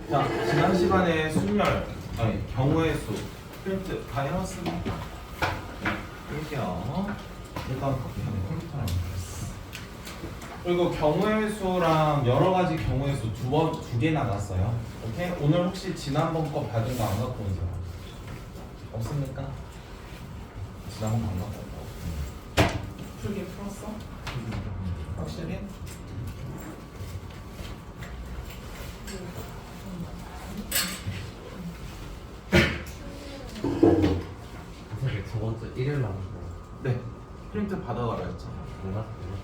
자, 지난 시간에 순열, 아니 경우의 수 프린트 다 해놨습니다. 할게요. 일단 컴퓨터랑 그리고 경우의 수랑 여러 가지 경우의 수 두 개 나갔어요. 오케이? 오늘 혹시 지난번 거 받은 거 안 갖고 온 사람 없습니까? 지난번 거 안 갖고 온 거. 풀기 풀었어? 확실히? 선생님 저번주 일요일 나온 거 네. 프린트 받아가라 했잖아. 몰랐어요.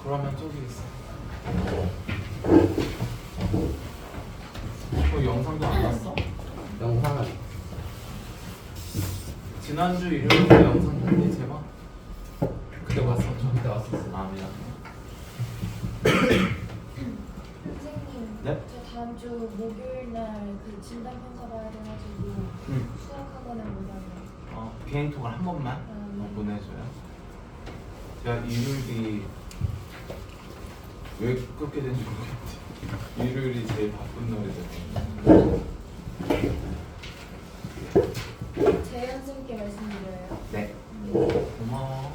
그러면 저기 있어. 영상도 안 봤어? 영상은 지난주 일요일에 영상 봤니 제발? 그때 봤어? 그때 왔었어. 아 미안. 선생님, 네? 저 다음 주 목요일 날 그 진단 평가 봐야 돼가지고 수학학원에 못 와요. 개인톡을 한 번만 네. 보내줘요. 제가 일요일이 왜 그렇게 된지 모르겠지. 일요일이 제일 바쁜 날이잖아요. 재현 쌤께 말씀드려요. 네. 고마워.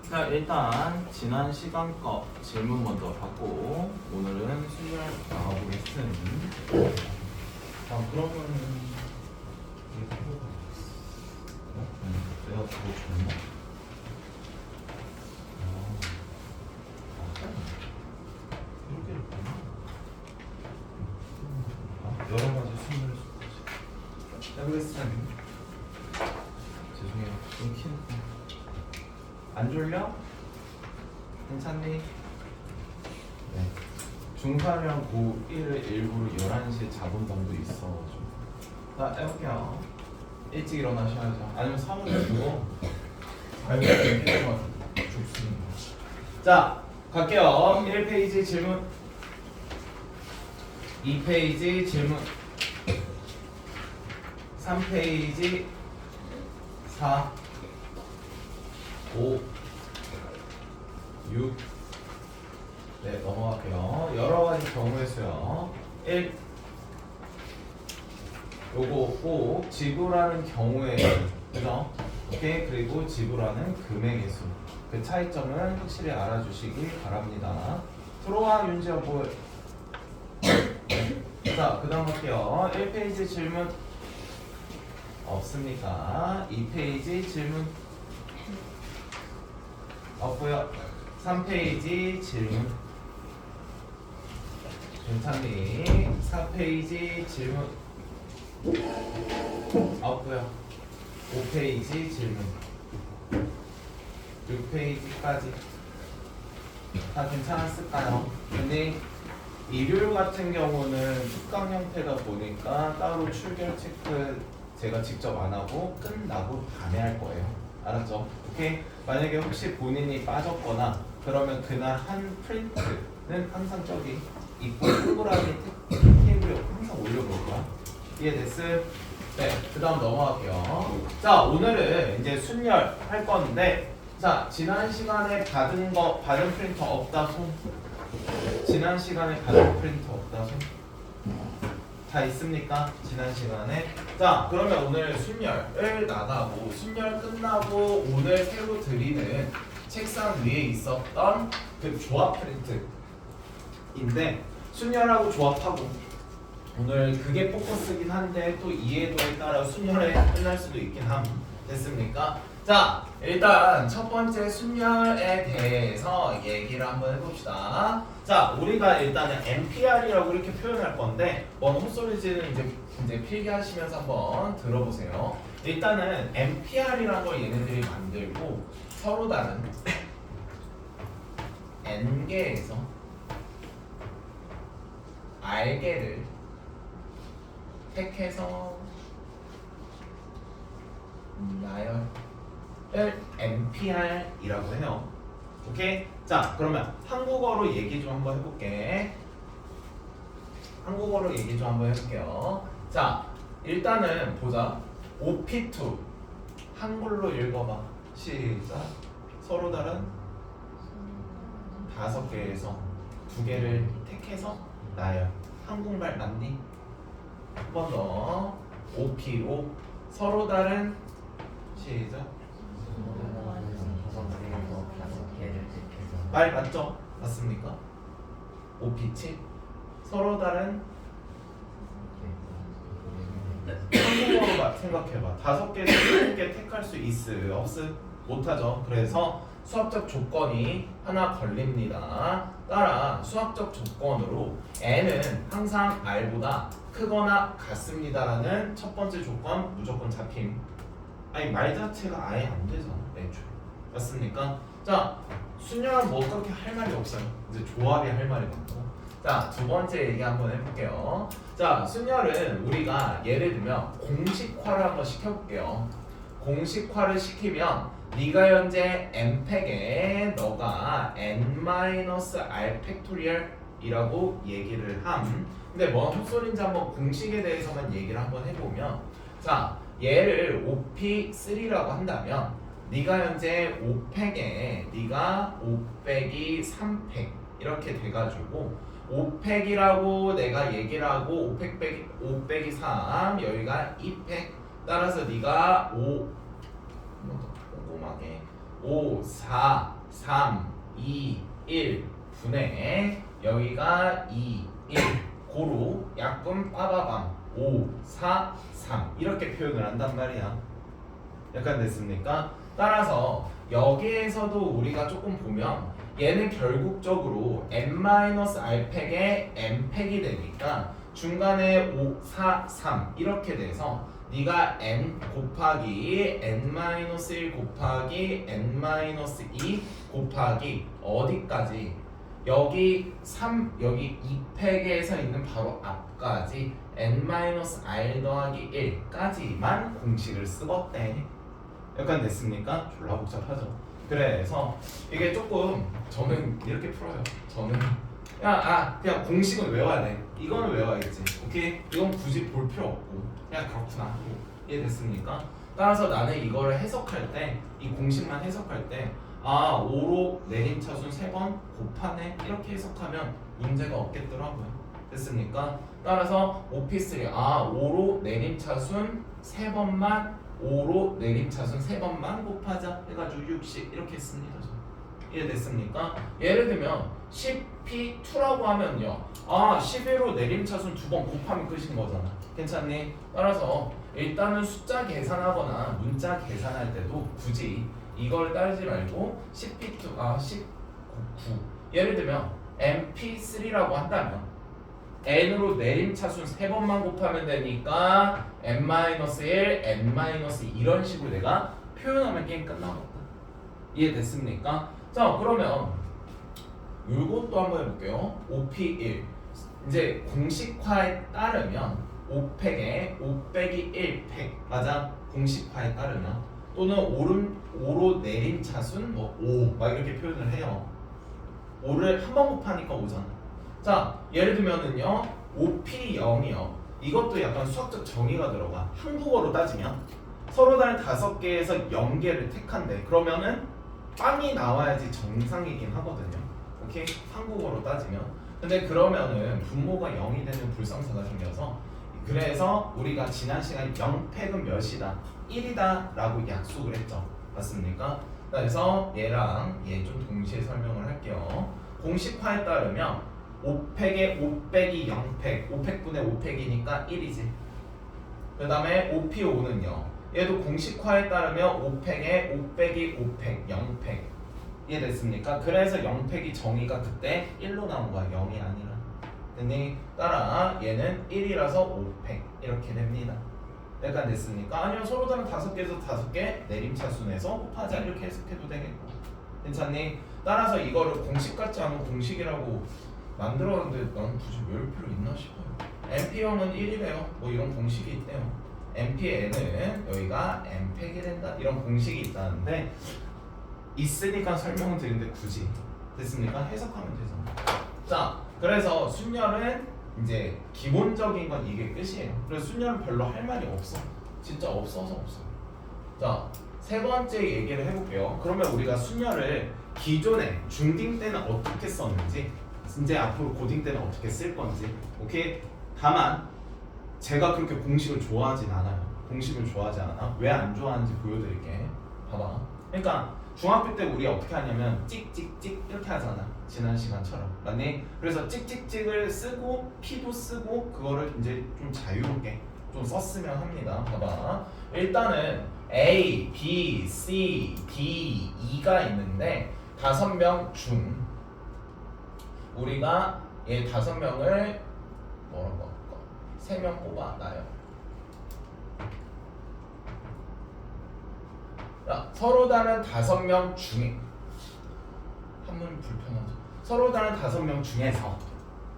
자, 일단 지난 시간 거 질문 먼저 받고 오늘은 순열 나가보겠습니다. 자, 그러면은 이게 필요가 없어. 내가 그거 줬나? 이렇게 있구나. 여러 가지 순열 수까지. 해보겠습니다. 죄송해요. 좀 키는. 안 졸려? 괜찮니? 네. 중3이랑 고1을 일부러 11시에 잡은 정도 있어가지고. 자, 해볼게요. 일찍 일어나셔야죠. 아니면 사무실 두고 알면 필요가 죽습니다. 자, 갈게요. 1페이지 질문, 2페이지 질문, 3페이지 4 5 6 네, 넘어갈게요. 여러 가지 경우의 수요. 1 요거 꼭 지불하는 경우의 수, 그죠? 오케이. 그리고 지불하는 금액의 수. 그 차이점을 확실히 알아주시기 바랍니다. 프로와 윤지 여부. 자, 그 다음 할게요. 1페이지 질문 없습니까? 2페이지 질문 없고요. 3페이지 질문 괜찮니? 4페이지 질문 없고요. 5페이지 질문 6페이지까지 다 괜찮았을까요? 근데 일요일 같은 경우는 특강 형태다 보니까 따로 출결 체크 제가 직접 안 하고 끝나고 밤에 할 거예요. 알았죠? 오케이? 만약에 혹시 본인이 빠졌거나 그러면 그날 한 프린트는 항상 저기 있고 동그라미 테이블에 항상 올려볼 거야. 이해됐음? 네, 그 다음 넘어갈게요. 자, 오늘은 이제 순열 할 건데, 자, 지난 시간에 받은 프린터 없다 손. 지난 시간에 받은 프린터 없다 손. 다 있습니까? 지난 시간에. 자, 그러면 오늘 순열을 나가고 순열 끝나고 오늘 새로 드리는 책상 위에 있었던 그 조합 프린트인데 순열하고 조합하고 오늘 그게 포커스긴 한데 또 이해도에 따라 순열에 끝날 수도 있긴 함. 됐습니까? 자, 일단 첫 번째 순열에 대해서 얘기를 한번 해봅시다. 자, 우리가 일단은 MPR이라고 이렇게 표현할 건데 뭔 헛소리지는 이제 필기하시면서 한번 들어보세요. 일단은 MPR이라는 걸 얘네들이 만들고 서로 다른 N개에서 R개를 택해서 나열을 MPR이라고 해요. 오케이? 자, 그러면 한국어로 얘기 좀 한번 해볼게. 한국어로 얘기 좀 한번 해볼게요. 자, 일단은 보자. OP2 한글로 읽어봐. 시작. 서로 다른 5개에서 2개를 택해서 나요. 한국말 맞니? 한 번 더. OP5 서로 다른 시작. 다섯 개를 택해서 말 맞죠? 맞습니까? OP7 서로 다른 한국어로 생각해봐. 5개, 7개 택할 수 있어요? 없음? 못하죠. 그래서 수학적 조건이 하나 걸립니다. 따라 수학적 조건으로 n은 항상 r보다 크거나 같습니다라는 첫 번째 조건 무조건 잡힘. 아니 말 자체가 아예 안 되잖아. 애초에. 맞습니까? 자, 순열은 뭐 그렇게 할 말이 없어요. 이제 조합이 할 말이 많고. 자, 두 번째 얘기 한번 해볼게요. 자, 순열은 우리가 예를 들면 공식화를 한번 시켜볼게요. 공식화를 시키면 네가 현재 n팩에 너가 n-r 팩토리얼이라고 얘기를 함. 근데 뭔 헛소리인지 한번 공식에 대해서만 얘기를 한번 해보면, 자, 얘를 OP3라고 한다면 네가 현재 5팩에 네가 5 빼기 3팩 이렇게 돼가지고 5팩이라고 내가 얘기를 하고 5 빼기 3 여기가 2팩. 따라서 네가 꼼꼼하게 5, 4, 3, 2, 1 분의 여기가 2, 1 고루 약분 빠바밤 5, 4, 3 이렇게 표현을 한단 말이야. 약간 됐습니까? 따라서 여기에서도 우리가 조금 보면 얘는 결국적으로 n-r팩에 n팩이 되니까 중간에 5, 4, 3 이렇게 돼서 네가 n 곱하기 n-1 곱하기 n-2 곱하기 어디까지? 여기 3, 여기 2팩에서 있는 바로 앞까지 n-r 더하기 1까지만 공식을 쓰었대. 약간 됐습니까? 졸라 복잡하죠. 그래서 이게 조금 저는 이렇게 풀어요. 저는 그냥 공식은 외워야 돼. 이거는 외워야겠지. 오케이? 이건 굳이 볼 필요 없고 그냥 그렇구나 하고. 이해됐습니까? 따라서 나는 이거를 해석할 때 이 공식만 해석할 때 5로 내림차순 3번 곱하네 이렇게 해석하면 문제가 없겠더라고요. 됐습니까? 따라서 OP3 5로 내림차순 3번만 5로 내림차순 3번만 곱하자 해가지고 60 이렇게 씁니다. 이해됐습니까? 예를 들면 10P2라고 하면요 11로 내림차순 2번 곱하면 끝인 거잖아. 괜찮니? 따라서 일단은 숫자 계산하거나 문자 계산할 때도 굳이 이걸 따르지 말고 10P2 19 예를 들면 MP3라고 한다면 n으로 내림차순 3번만 곱하면 되니까 n-1, n-2 이런 식으로 내가 표현하면 게임 끝나거든. 이해됐습니까? 자, 그러면 이것도 한번 해볼게요. OP1 이제 공식화에 따르면 5팩에 5 빼기 1팩 맞아? 공식화에 따르면 또는 5로 내림차순 5 막 이렇게 표현을 해요. 5를 한 번 곱하니까 5잖아. 자, 예를 들면은요 5P0이요. 이것도 약간 수학적 정의가 들어가. 한국어로 따지면 서로 다른 5개에서 0개를 택한대. 그러면은 빵이 나와야지 정상이긴 하거든요. 오케이? 한국어로 따지면. 근데 그러면은 분모가 0이 되는 불상사가 생겨서 그래서 우리가 지난 시간에 0팩은 몇이다? 1이다 라고 약속을 했죠. 맞습니까? 그래서 얘랑 얘 좀 동시에 설명을 할게요. 공식화에 따르면 5팩에 5 빼기 0팩 5팩분의 5팩이니까 1이지. 그 다음에 5P5는요 얘도 공식화에 따르면 5팩에 5 빼기 5팩 0팩. 이해됐습니까? 그래서 0팩이 정의가 그때 1로 나온 거야. 0이 아니라. 근데 따라 얘는 1이라서 5팩 이렇게 됩니다. 약간 됐습니까? 아니면 서로 다른 5개에서 5개 내림차순에서 곱하자 이렇게 해석해도 되겠고. 괜찮니? 따라서 이거를 공식 같지 않은 공식이라고 만들었는데 난 굳이 외울 필요 있나 싶어요. NP0은 1이래요. 뭐 이런 공식이 있대요. NPN은 여기가 N팩이 된다 이런 공식이 있다는데 있으니까 설명을 드리는데 굳이 됐습니까? 해석하면 되잖아. 자, 그래서 순열은 이제 기본적인 건 이게 끝이에요. 그래서 순열은 별로 할 말이 없어. 진짜 없어서 없어. 자, 세 번째 얘기를 해볼게요. 그러면 우리가 순열을 기존에 중딩 때는 어떻게 썼는지, 이제 앞으로 고딩 때는 어떻게 쓸 건지, 오케이? 다만 제가 그렇게 공식을 좋아하진 않아요. 공식을 좋아하지 않아. 왜 안 좋아하는지 보여드릴게. 봐봐. 그러니까 중학교 때 우리 어떻게 하냐면 찍찍찍 이렇게 하잖아. 지난 시간처럼. 맞니? 그래서 찍찍찍을 쓰고 P도 쓰고 그거를 이제 좀 자유롭게 좀 썼으면 합니다. 봐봐. 일단은 A, B, C, D, E가 있는데 5명 중 우리가 얘 5명을 뭐라고 할까? 3명 뽑아놔요. 자, 서로 다른 5명 중에 한문 불편하죠. 서로 다른 5명 중에서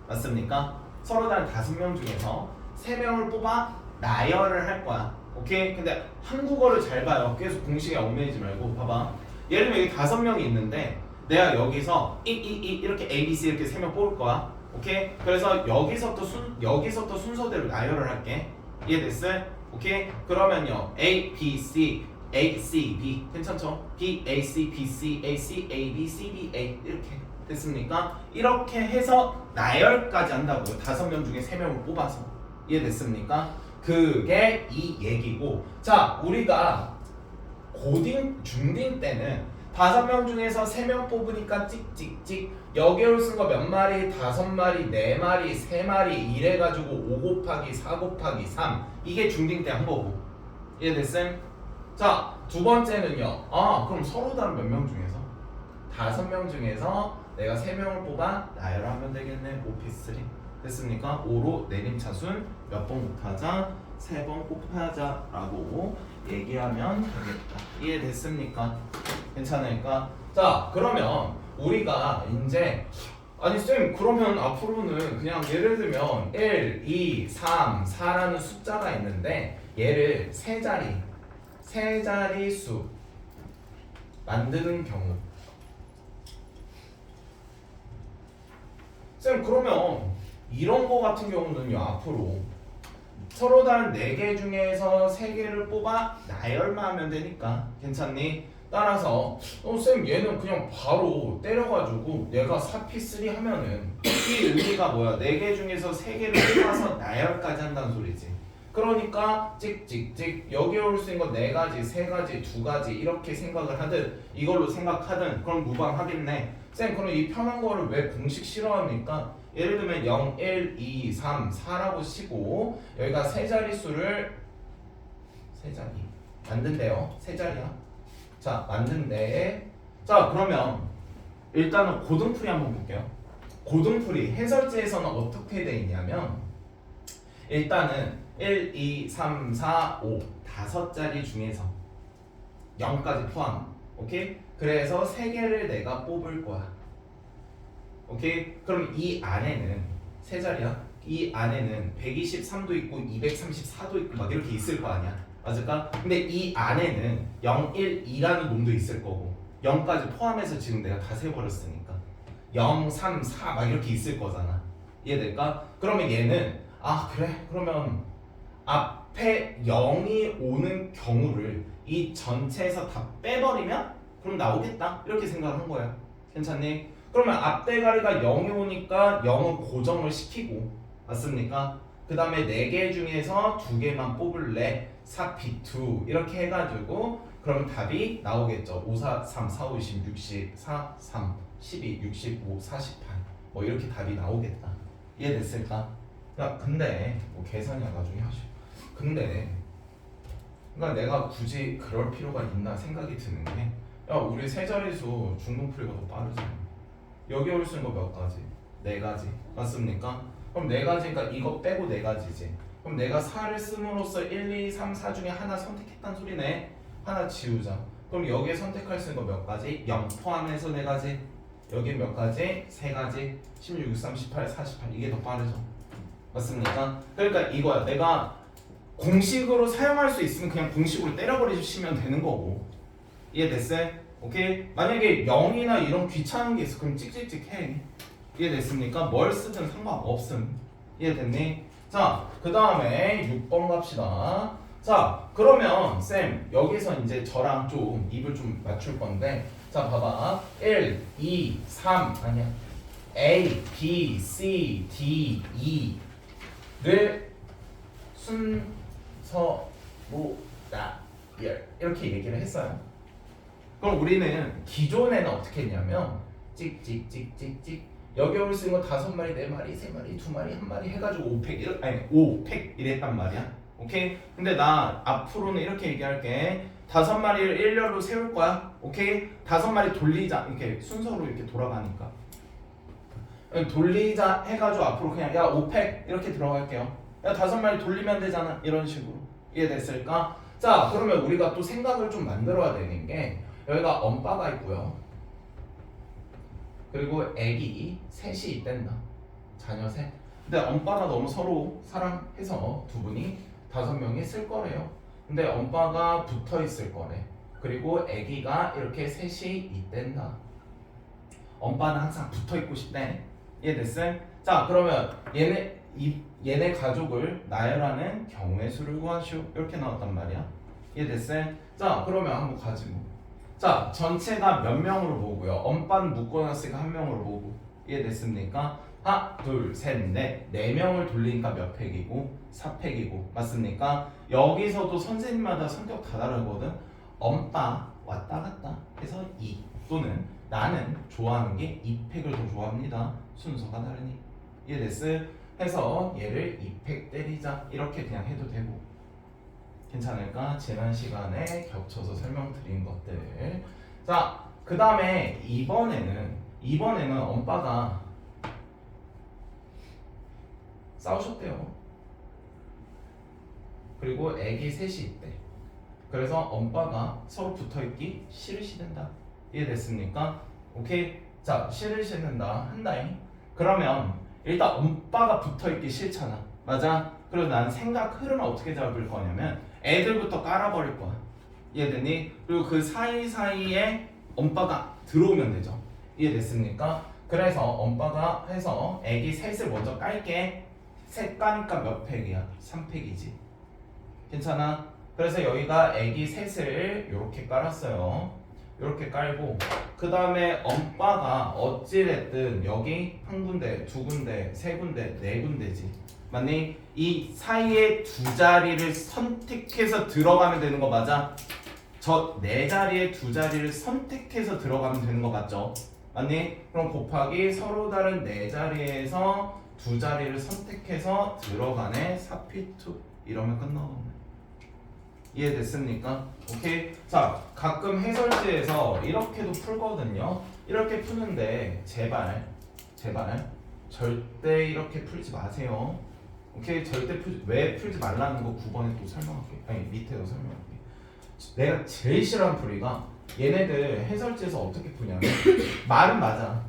맞습니까? 서로 다른 5명 중에서 3명을 뽑아 나열을 할 거야. 오케이? 근데 한국어를 잘 봐요. 계속 공식에 얽매이지 말고 봐봐. 예를 들면 여기 5명이 있는데 내가 여기서 이렇게 A, B, C 이렇게 3명 뽑을 거야. 오케이? 그래서 여기서부터 순서대로 나열을 할게. 이해됐어? 오케이? 그러면요 A, B, C, A, C, B 괜찮죠? B, A, C, B, C, A, C, A, B, C, B, A 이렇게 됐습니까? 이렇게 해서 나열까지 한다고요. 5명 중에 3명을 뽑아서. 이해됐습니까? 그게 이 얘기고, 자 우리가 고딩, 중딩 때는 5명 중에서 3명 뽑으니까 찍찍찍 여기를 쓴 거 몇 마리? 5마리, 4마리, 3마리 이래가지고 5 곱하기 4 곱하기 3 이게 중딩 때 한 거고. 이해됐음? 자, 두 번째는요. 그럼 서로 다른 몇 명 중에서? 5명 중에서 내가 3명을 뽑아 나열하면 되겠네. 5p3 됐습니까? 5로 내림차순 몇 번 곱하자? 3번 곱하자 라고 얘기하면 되겠다. 이해됐습니까? 괜찮을까? 자, 그러면 우리가 이제 아니 쌤 그러면 앞으로는 그냥 예를 들면 1, 2, 3, 4라는 숫자가 있는데 얘를 세 자리 수 만드는 경우 쌤 그러면 이런 거 같은 경우는요 앞으로 서로 다른 4개 중에서 3개를 뽑아 나열만 하면 되니까 괜찮니? 따라서 쌤 얘는 그냥 바로 때려가지고 내가 4p3 하면은 이 의미가 뭐야? 4개 중에서 3개를 뽑아서 나열까지 한다는 소리지. 그러니까 찍찍찍 여기 올 수 있는 건 4가지, 3가지, 2가지 이렇게 생각을 하든 이걸로 생각하든 그럼 무방하겠네. 쌤 그럼 이 편한 거를 왜 공식 싫어합니까? 예를 들면 0, 1, 2, 3, 4라고 치고 여기가 세 자릿수를 세 자리 만든대요. 세 자리야. 자 만든데 자 그러면 일단은 고등풀이 한번 볼게요. 고등풀이 해설지에서는 어떻게 돼 있냐면 일단은 1, 2, 3, 4, 5 5자리 중에서 0까지 포함. 오케이? 그래서 3개를 내가 뽑을 거야. 오케이? 그럼 이 안에는 세 자리야. 이 안에는 123도 있고 234도 있고 막 이렇게 있을 거 아니야. 맞을까? 근데 이 안에는 0, 1, 2라는 놈도 있을 거고 0까지 포함해서 지금 내가 다 세버렸으니까 0, 3, 4 막 이렇게 있을 거잖아. 이해될까? 그러면 얘는 그래 그러면 앞에 0이 오는 경우를 이 전체에서 다 빼버리면 그럼 나오겠다 이렇게 생각한 거야. 괜찮니? 그러면 앞대가리가 0이 오니까 0은 고정을 시키고 맞습니까? 그 다음에 4개 중에서 2개만 뽑을래 4p2 이렇게 해가지고 그럼 답이 나오겠죠. 5, 4, 3, 4, 5, 20, 60, 4, 3, 12, 65, 48 뭐 이렇게 답이 나오겠다. 이해됐을까? 야 근데 뭐 계산이 나중에 하죠. 근데 그러니까 내가 굳이 그럴 필요가 있나 생각이 드는 게 야 우리 세 자릿수 중등풀이가 더 빠르잖아. 여기 올 수 있는 거 몇 가지? 4가지 맞습니까? 그럼 4가지니까 이거 빼고 4가지지. 그럼 내가 4를 씀으로써 1, 2, 3, 4 중에 하나 선택했단 소리네. 하나 지우자. 그럼 여기에 선택할 수 있는 거 몇 가지? 0 포함해서 4가지. 여기 몇 가지? 3가지. 16, 63, 18, 48 이게 더 빠르죠. 맞습니까? 그러니까 이거야. 내가 공식으로 사용할 수 있으면 그냥 공식으로 때려버리시면 되는 거고. 이해됐어요? 오케이? 만약에 0이나 이런 귀찮은 게 있어 그럼 찍찍찍 해. 이해됐습니까? 뭘 쓰든 상관없음. 이해됐니? 자, 그 다음에 6번 갑시다. 자, 그러면 쌤 여기서 이제 저랑 좀 입을 좀 맞출 건데, 자 봐봐. 1, 2, 3 아니야. A, B, C, D, E를 순서로 이렇게 얘기를 했어요. 그럼 우리는 기존에는 어떻게 했냐면 찍찍찍찍찍 여기 올 수 있는 거 5마리, 4마리, 3마리, 2마리, 1마리 해가지고 5팩 아니 5팩 이랬단 말이야. 오케이? 근데 나 앞으로는 이렇게 얘기할게. 5마리를 일렬로 세울 거야. 오케이? 5마리 돌리자. 이렇게 순서로 이렇게 돌아가니까 돌리자 해가지고 앞으로 그냥 야 5팩 이렇게 들어갈게요. 야 5마리 돌리면 되잖아. 이런 식으로. 이해됐을까? 자, 그러면 우리가 또 생각을 좀 만들어야 되는 게, 여기가 엄빠가 있고요. 그리고 애기 셋이 있댄다. 자녀 셋. 근데 엄빠가 너무 서로 사랑해서 두 분이 5명이 쓸 거래요. 근데 엄빠가 붙어 있을 거래. 그리고 애기가 이렇게 셋이 있댄다. 엄빠는 항상 붙어 있고 싶대. 이해됐음? 자, 그러면 얘네 가족을 나열하는 경우의 수를 구하시오. 이렇게 나왔단 말이야. 이해됐음? 자, 그러면 한번 가지 뭐. 자, 전체가 몇 명으로 보고요. 엄빠는 묶어놨으니까 한 명으로 보고. 이해됐습니까? 하나, 둘, 셋, 넷. 4명을 돌리니까 몇 팩이고 4팩이고. 맞습니까? 여기서도 선생님마다 성격 다 다르거든. 엄빠 왔다 갔다 해서 2 또는 나는 좋아하는 게 2팩을 더 좋아합니다. 순서가 다르니. 이해됐어? 해서 얘를 2팩 때리자. 이렇게 그냥 해도 되고. 괜찮을까? 지난 시간에 겹쳐서 설명드린 것들. 자, 그 다음에 이번에는 엄빠가 싸우셨대요. 그리고 애기 셋이 있대. 그래서 엄빠가 서로 붙어있기 싫으시단다. 이해됐습니까? 오케이? 자, 싫으시는다 한다잉. 그러면 일단 엄빠가 붙어있기 싫잖아. 맞아? 그래서 난 생각 흐름을 어떻게 잡을 거냐면 애들부터 깔아버릴 거야. 이해됐니? 그리고 그 사이사이에 엄빠가 들어오면 되죠. 이해됐습니까? 그래서 엄빠가 해서 애기 셋을 먼저 깔게. 셋 까니까 몇 팩이야? 3팩이지. 괜찮아? 그래서 여기가 애기 셋을 이렇게 깔았어요. 이렇게 깔고, 그 다음에 엄빠가 어찌됐든 여기 한 군데, 두 군데, 세 군데, 네 군데지. 맞니? 이 사이에 두 자리를 선택해서 들어가면 되는 거 맞아? 저 네 자리에 두 자리를 선택해서 들어가면 되는 거 맞죠? 맞니? 그럼 곱하기 서로 다른 네 자리에서 두 자리를 선택해서 들어가네. 4P2 이러면 끝나거든요. 이해됐습니까? 오케이? 자, 가끔 해설지에서 이렇게도 풀거든요. 이렇게 푸는데 제발 절대 이렇게 풀지 마세요. 오케이? 절대 왜 풀지 말라는 거 9번에 또 설명할게. 아니, 밑에도 설명할게. 내가 제일 싫어하는 풀이가 얘네들 해설지에서 어떻게 푸냐면 말은 맞아.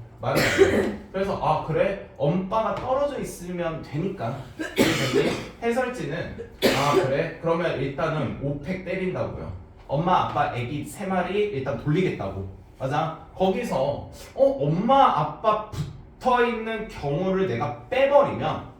그래서 아 그래? 엄빠가 떨어져 있으면 되니까. 근데 해설지는 아 그래? 그러면 일단은 5팩 때린다고요. 엄마 아빠 애기 3마리 일단 돌리겠다고. 맞아? 거기서 엄마 아빠 붙어있는 경우를 내가 빼버리면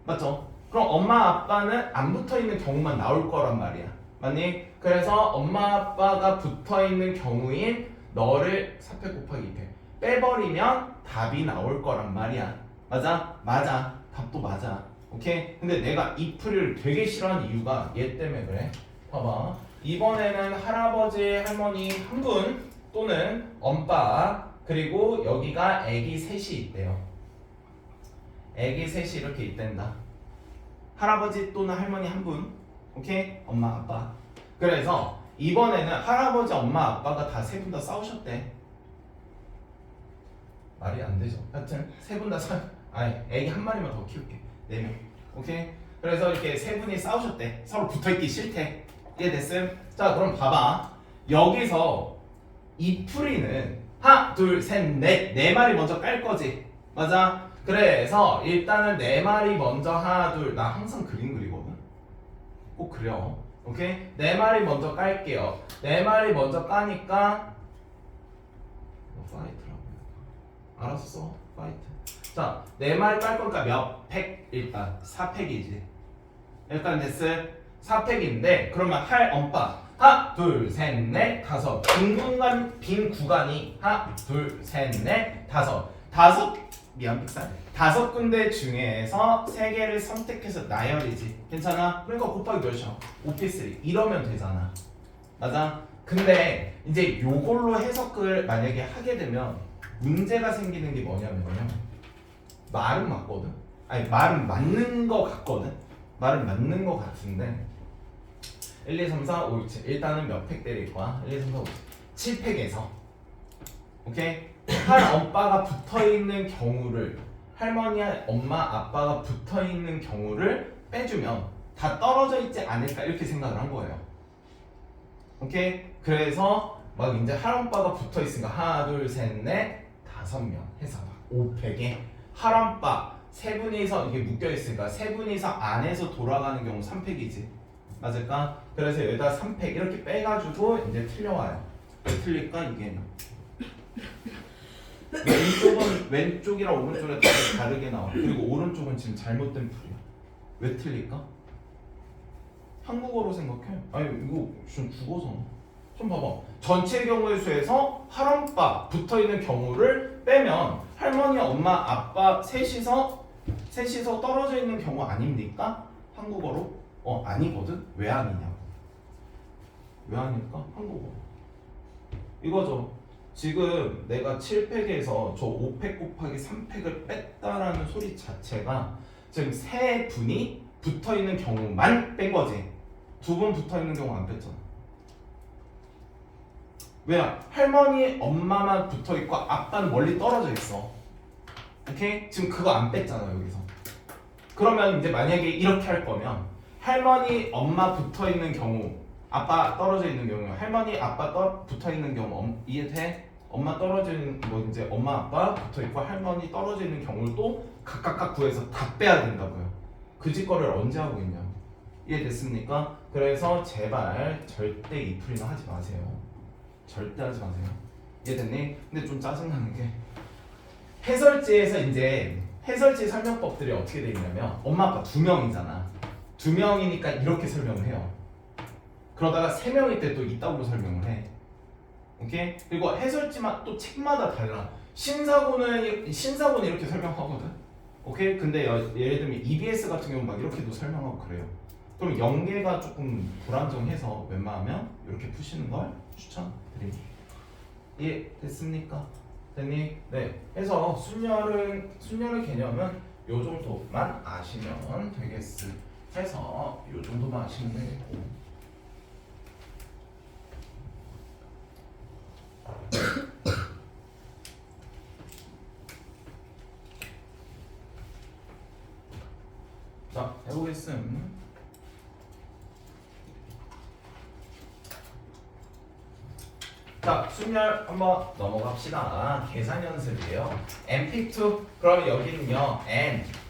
맞죠? 그럼 엄마 아빠는 안 붙어있는 경우만 나올 거란 말이야. 맞니? 그래서 엄마 아빠가 붙어있는 경우인 너를 4팩 곱하기 2팩 빼버리면 답이 나올 거란 말이야. 맞아? 맞아. 답도 맞아. 오케이? 근데 내가 이 풀이를 되게 싫어하는 이유가 얘 때문에 그래. 봐봐. 이번에는 할아버지, 할머니 한 분 또는 엄빠 그리고 여기가 애기 셋이 있대요. 애기 셋이 이렇게 있댄다. 할아버지 또는 할머니 한 분. 오케이? 엄마, 아빠. 그래서 이번에는 할아버지, 엄마, 아빠가 다 세 분 다 싸우셨대. 말이 안 되죠. 하여튼 세 분 다 아니 애기 한 마리만 더 키울게. 4명. 오케이? 그래서 이렇게 세 분이 싸우셨대. 서로 붙어있기 싫대. 이해됐음? 자, 그럼 봐봐. 여기서 이 풀이는 하나, 둘, 셋, 넷. 4마리 먼저 깔 거지. 맞아? 그래서 일단은 4마리 먼저 하나, 둘. 나 항상 그림 그리거든. 꼭 그려. 오케이? 4마리 먼저 깔게요. 4마리 먼저 까니까 파이트라고. 알았어 써. 파이트. 자, 네 마리 빨 거니까 몇 팩? 일단 4팩이지. 일단 됐어. 4팩인데 그러면 할 엄빠 하나, 둘, 셋, 넷, 다섯. 빈 구간이 하나, 둘, 셋, 넷, 다섯. 미안 픽살. 5군데 중에서 3개를 선택해서 나열이지. 괜찮아? 그러니까 곱하기 몇이야? 5p3 이러면 되잖아. 맞아? 근데 이제 요걸로 해석을 만약에 하게 되면 문제가 생기는 게 뭐냐면요. 말은 맞거든. 아니 말은 맞는 거 같거든. 말은 맞는 거 같은데 1, 2, 3, 4, 5, 6, 7 일단은 몇 팩 때릴 거야? 1, 2, 3, 4, 5, 7팩에서 오케이? 할 엄빠가 붙어있는 경우를 할머니, 엄마, 아빠가 붙어있는 경우를 빼주면 다 떨어져 있지 않을까 이렇게 생각을 한 거예요. 오케이? 그래서 막 이제 할엄빠가 붙어있으니까 하나, 둘, 셋, 넷, 5명 해서 막 5팩에 할엄빠 3분이서 이게 묶여있으니까 3분이서 안에서 돌아가는 경우 3팩이지. 맞을까? 그래서 여기다 3팩 이렇게 빼가지고 이제 틀려와요. 왜 틀릴까? 이게 왼쪽이랑 오른쪽이랑 다르게 나와. 그리고 오른쪽은 지금 잘못된 풀이야. 왜 틀릴까? 한국어로 생각해. 아니 이거 좀 죽어서. 좀 봐봐. 전체 경우의 수에서 할엄빠 붙어있는 경우를 빼면 할머니, 엄마, 아빠 셋이서 떨어져 있는 경우 아닙니까? 한국어로? 아니거든? 왜 아니냐고. 왜 아닐까? 한국어로. 이거죠. 지금 내가 7팩에서 저 5팩 곱하기 3팩을 뺐다라는 소리 자체가 지금 3분이 붙어있는 경우만 뺀 거지. 2분 붙어있는 경우 안 뺐잖아. 왜냐? 할머니, 엄마만 붙어있고 아빠는 멀리 떨어져 있어. 오케이? 지금 그거 안 뺐잖아 여기서. 그러면 이제 만약에 이렇게 할 거면 할머니, 엄마 붙어있는 경우 아빠 떨어져 있는 경우 할머니, 아빠 붙어 있는 경우 이해돼? 엄마 떨어져 있는 뭐 이제 엄마, 아빠 붙어 있고 할머니 떨어져 있는 경우를 또 각각 구해서 다 빼야 된다고요. 그 짓거리를 언제 하고 있냐? 이해됐습니까? 그래서 제발 절대 이 풀이는 하지 마세요. 절대 하지 마세요. 이해됐니? 근데 좀 짜증나는 게 해설지에서 이제 해설지 설명법들이 어떻게 돼 있냐면 엄마, 아빠 2명이잖아. 2명이니까 이렇게 설명을 해요. 그러다가 3명일 때 또 이따구로 설명을 해. 오케이? 그리고 해설지만 또 책마다 달라. 신사고는 이렇게 설명하거든. 오케이? 근데 예를 들면 EBS 같은 경우 막 이렇게도 설명하고 그래요. 그럼 연계가 조금 불안정해서 웬만하면 이렇게 푸시는 걸 추천드립니다. 예, 됐습니까? 됐니? 네. 해서 순열의 개념은 요 정도만 아시면 되겠어. 해서 요 정도만 아시면 되겠고. 자, 해보겠음. 자, 순열 한번 넘어갑시다. 계산 연습이에요. np2 그럼 여기는요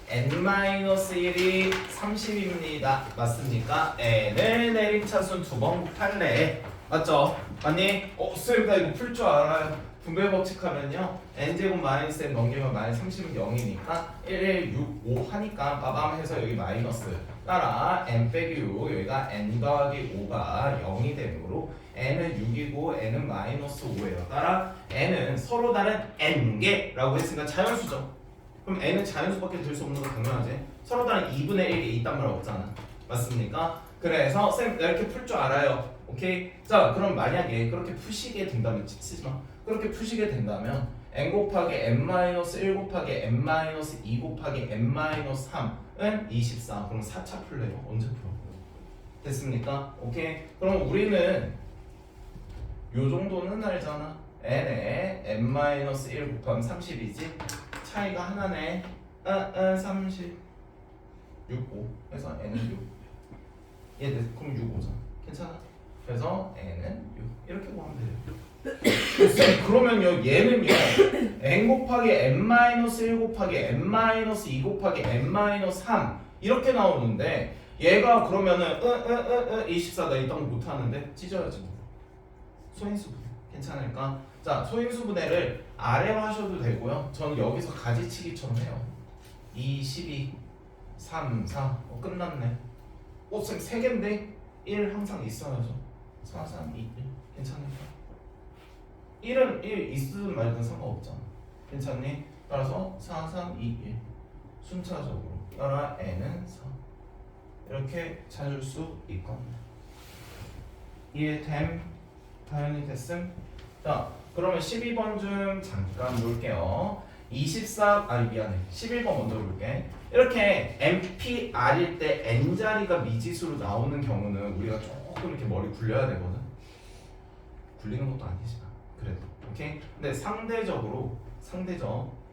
n-1이 30입니다. 맞습니까? n을 내림차순 2번 곱할래. 맞죠? 맞니? 쌤 나 이거 풀 줄 알아요. 분배 법칙하면요 n제곱 마이너스 n 넘기면 마이너스 30은 0이니까 1, 6, 5 하니까 빠밤 해서 여기 마이너스 따라 n 빼기 6 여기가 n 더하기 5가 0이 되므로 n은 6이고 n은 마이너스 5예요. 따라 n은 서로 다른 n개라고 했으니까 자연수죠. 그럼 n은 자연수밖에 될 수 없는 거 당연하지. 서로 다른 2분의 1이 있단 말 없잖아. 맞습니까? 그래서 쌤 나 이렇게 풀 줄 알아요. 오케이? 자 그럼 만약에 그렇게 푸시게 된다면 치지마. 그렇게 푸시게 된다면 n 곱하기 n-1 곱하기 n-2 곱하기 n-3은 24. 그럼 4차 풀래요. 언제 풀어? 됐습니까? 오케이? 그럼 우리는 요 정도는 알잖아. n에 n-1 곱하면 30이지. 차이가 하나네. 30 6, 5 해서 n은 6. 얘 그럼 6, 5잖아. 괜찮아? 그래서 n은 6 이렇게 보면 돼요. 그러면요 얘는요 n 곱하기 n-1 곱하기 n-2 곱하기 n-3 이렇게 나오는데 얘가 그러면은 24 나 이딴 거 못하는데 찢어야지 뭐. 소인수 괜찮을까? 자, 소인수 분해를 R로 하셔도 되고요. 저는 여기서 가지치기처럼 해요. 2, 12, 3, 4. 끝났네. 쌤 3개인데 1 항상 있어야죠. 4, 3, 2, 1. 괜찮을까? 1은 1 있으든 말든 상관없잖아. 괜찮니? 따라서 4, 3, 2, 1. 순차적으로. 따라 n은 4. 이렇게 찾을 수 있거든요. 이해됨? 당연히 됐음? 자, 그러면 12번 좀 잠깐 볼게요. 11번 먼저 볼게. 이렇게 NPR일 때 N자리가 미지수로 나오는 경우는 우리가 조금 이렇게 머리 굴려야 되거든. 굴리는 것도 아니지만 그래도 오케이? 근데 상대적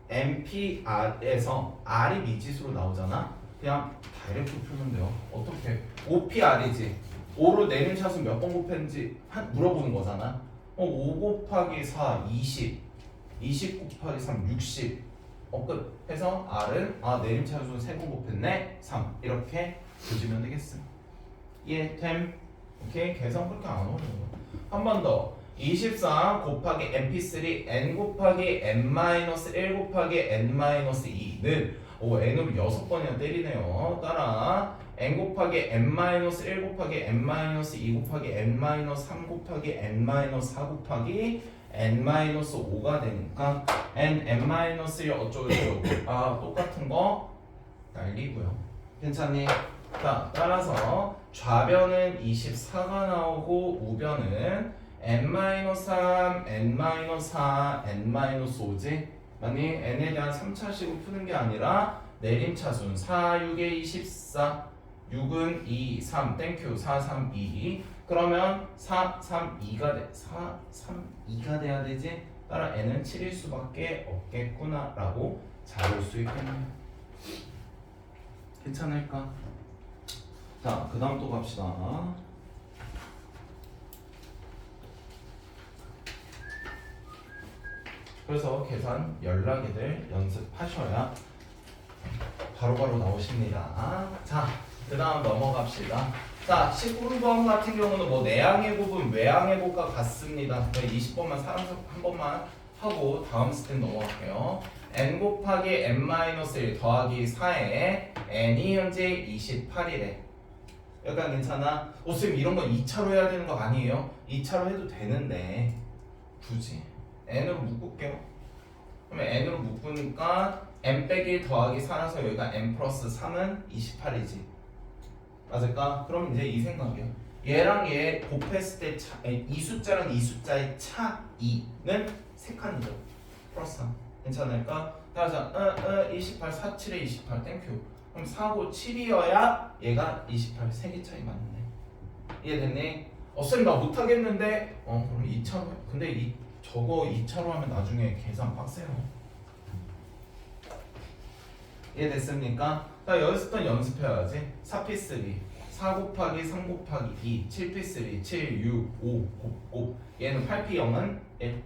NPR에서 R이 미지수로 나오잖아. 그냥 다이렉트 풀면 돼요. 어떻게? OPR이지. 5로 내림차수 몇 번 곱했는지 물어보는 거잖아. 5 곱하기 4, 20. 20 곱하기 3, 60. 끝. 해서 R은 내림차수 3번 곱했네. 3. 이렇게 보시면 되겠음. 이해됨? 오케이? 계산 그렇게 안 어려워. 한 번 더. 24 곱하기 MP3 n 곱하기 n-1 곱하기 n-2는 n으로 6번이나 때리네요. 따라 n 곱하기 n-1 곱하기 n-2 곱하기 n-3 곱하기 n-4 곱하기 n-5가 되니까 n-1 어쩌고저쩌고 똑같은 거 날리고요. 괜찮니? 자, 따라서 좌변은 24가 나오고 우변은 n-3, n-4, n-5지? 맞니? n에 대한 3차식으로 푸는 게 아니라 내림차순 4, 6에 24 6은 2, 3, 땡큐 4, 3, 2 그러면 4, 3, 2가 돼 4, 3, 2가 돼야 되지? 따라 n은 7일 수밖에 없겠구나 라고 잘 볼 수 있겠네요. 괜찮을까? 자, 그 다음 또 갑시다. 그래서 계산 연락이들 연습하셔야 바로바로 나오십니다. 자, 그 다음 넘어갑시다. 자, 19번 같은 경우는 뭐 내항의 곱은 외항의 곱과 같습니다. 20번만 사랑서 한 번만 하고 다음 스텝 넘어갈게요. n 곱하기 n-1 더하기 4에 n이 현재 28이래. 약간 괜찮아? 쌤 이런 건 2차로 해야 되는 거 아니에요? 2차로 해도 되는데 굳이 n으로 묶을게요. 그러면 n으로 묶으니까 n 빼기 1 더하기 4라서 여기가 n 플러스 3은 28이지. 맞을까? 그럼 이제 이 생각이야. 얘랑 얘 곱했을 때 이 숫자랑 이 숫자의 차이는 3칸이죠. 플러스 3. 괜찮을까? 따라서 28, 4, 7에 28 땡큐. 그럼 4고 7이어야 얘가 28 3개 차이 맞네. 이해됐니? 쌤 나 못하겠는데 그럼 2차로 해. 근데 저거 2차로 하면 나중에 계산 빡세요. 이해됐습니까? 자, 여기서부터 연습해야지. 4P3 4 곱하기 3 곱하기 2 7P3 7, 6, 5 곱 얘는 8P 0은 1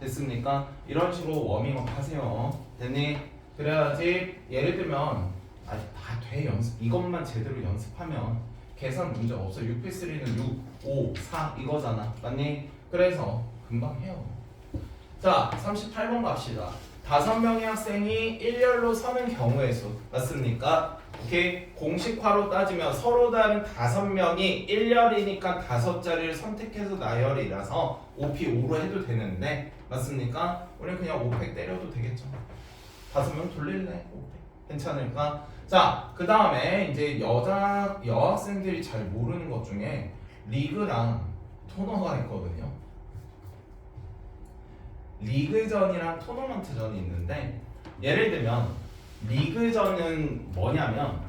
됐습니까? 이런 식으로 워밍업 하세요. 됐니? 그래야지 예를 들면 다 돼 연습 이것만 제대로 연습하면 계산 문제 없어. 6P3는 6, 5, 4 이거잖아. 맞니? 그래서 금방 해요. 자, 38번 갑시다. 5명의 학생이 1열로 서는 경우의 수 맞습니까? 오케이. 공식화로 따지면 서로 다른 5명이 1열이니까 5자리를 선택해서 나열이라서 5P 5로 해도 되는데 맞습니까? 우리는 그냥 500 때려도 되겠죠. 5명 돌릴래? 500 괜찮을까? 자, 그 다음에 이제 여학생들이 잘 모르는 것 중에 리그랑 토너가 있거든요. 리그전이랑 토너먼트전이 있는데 예를 들면 리그전은 뭐냐면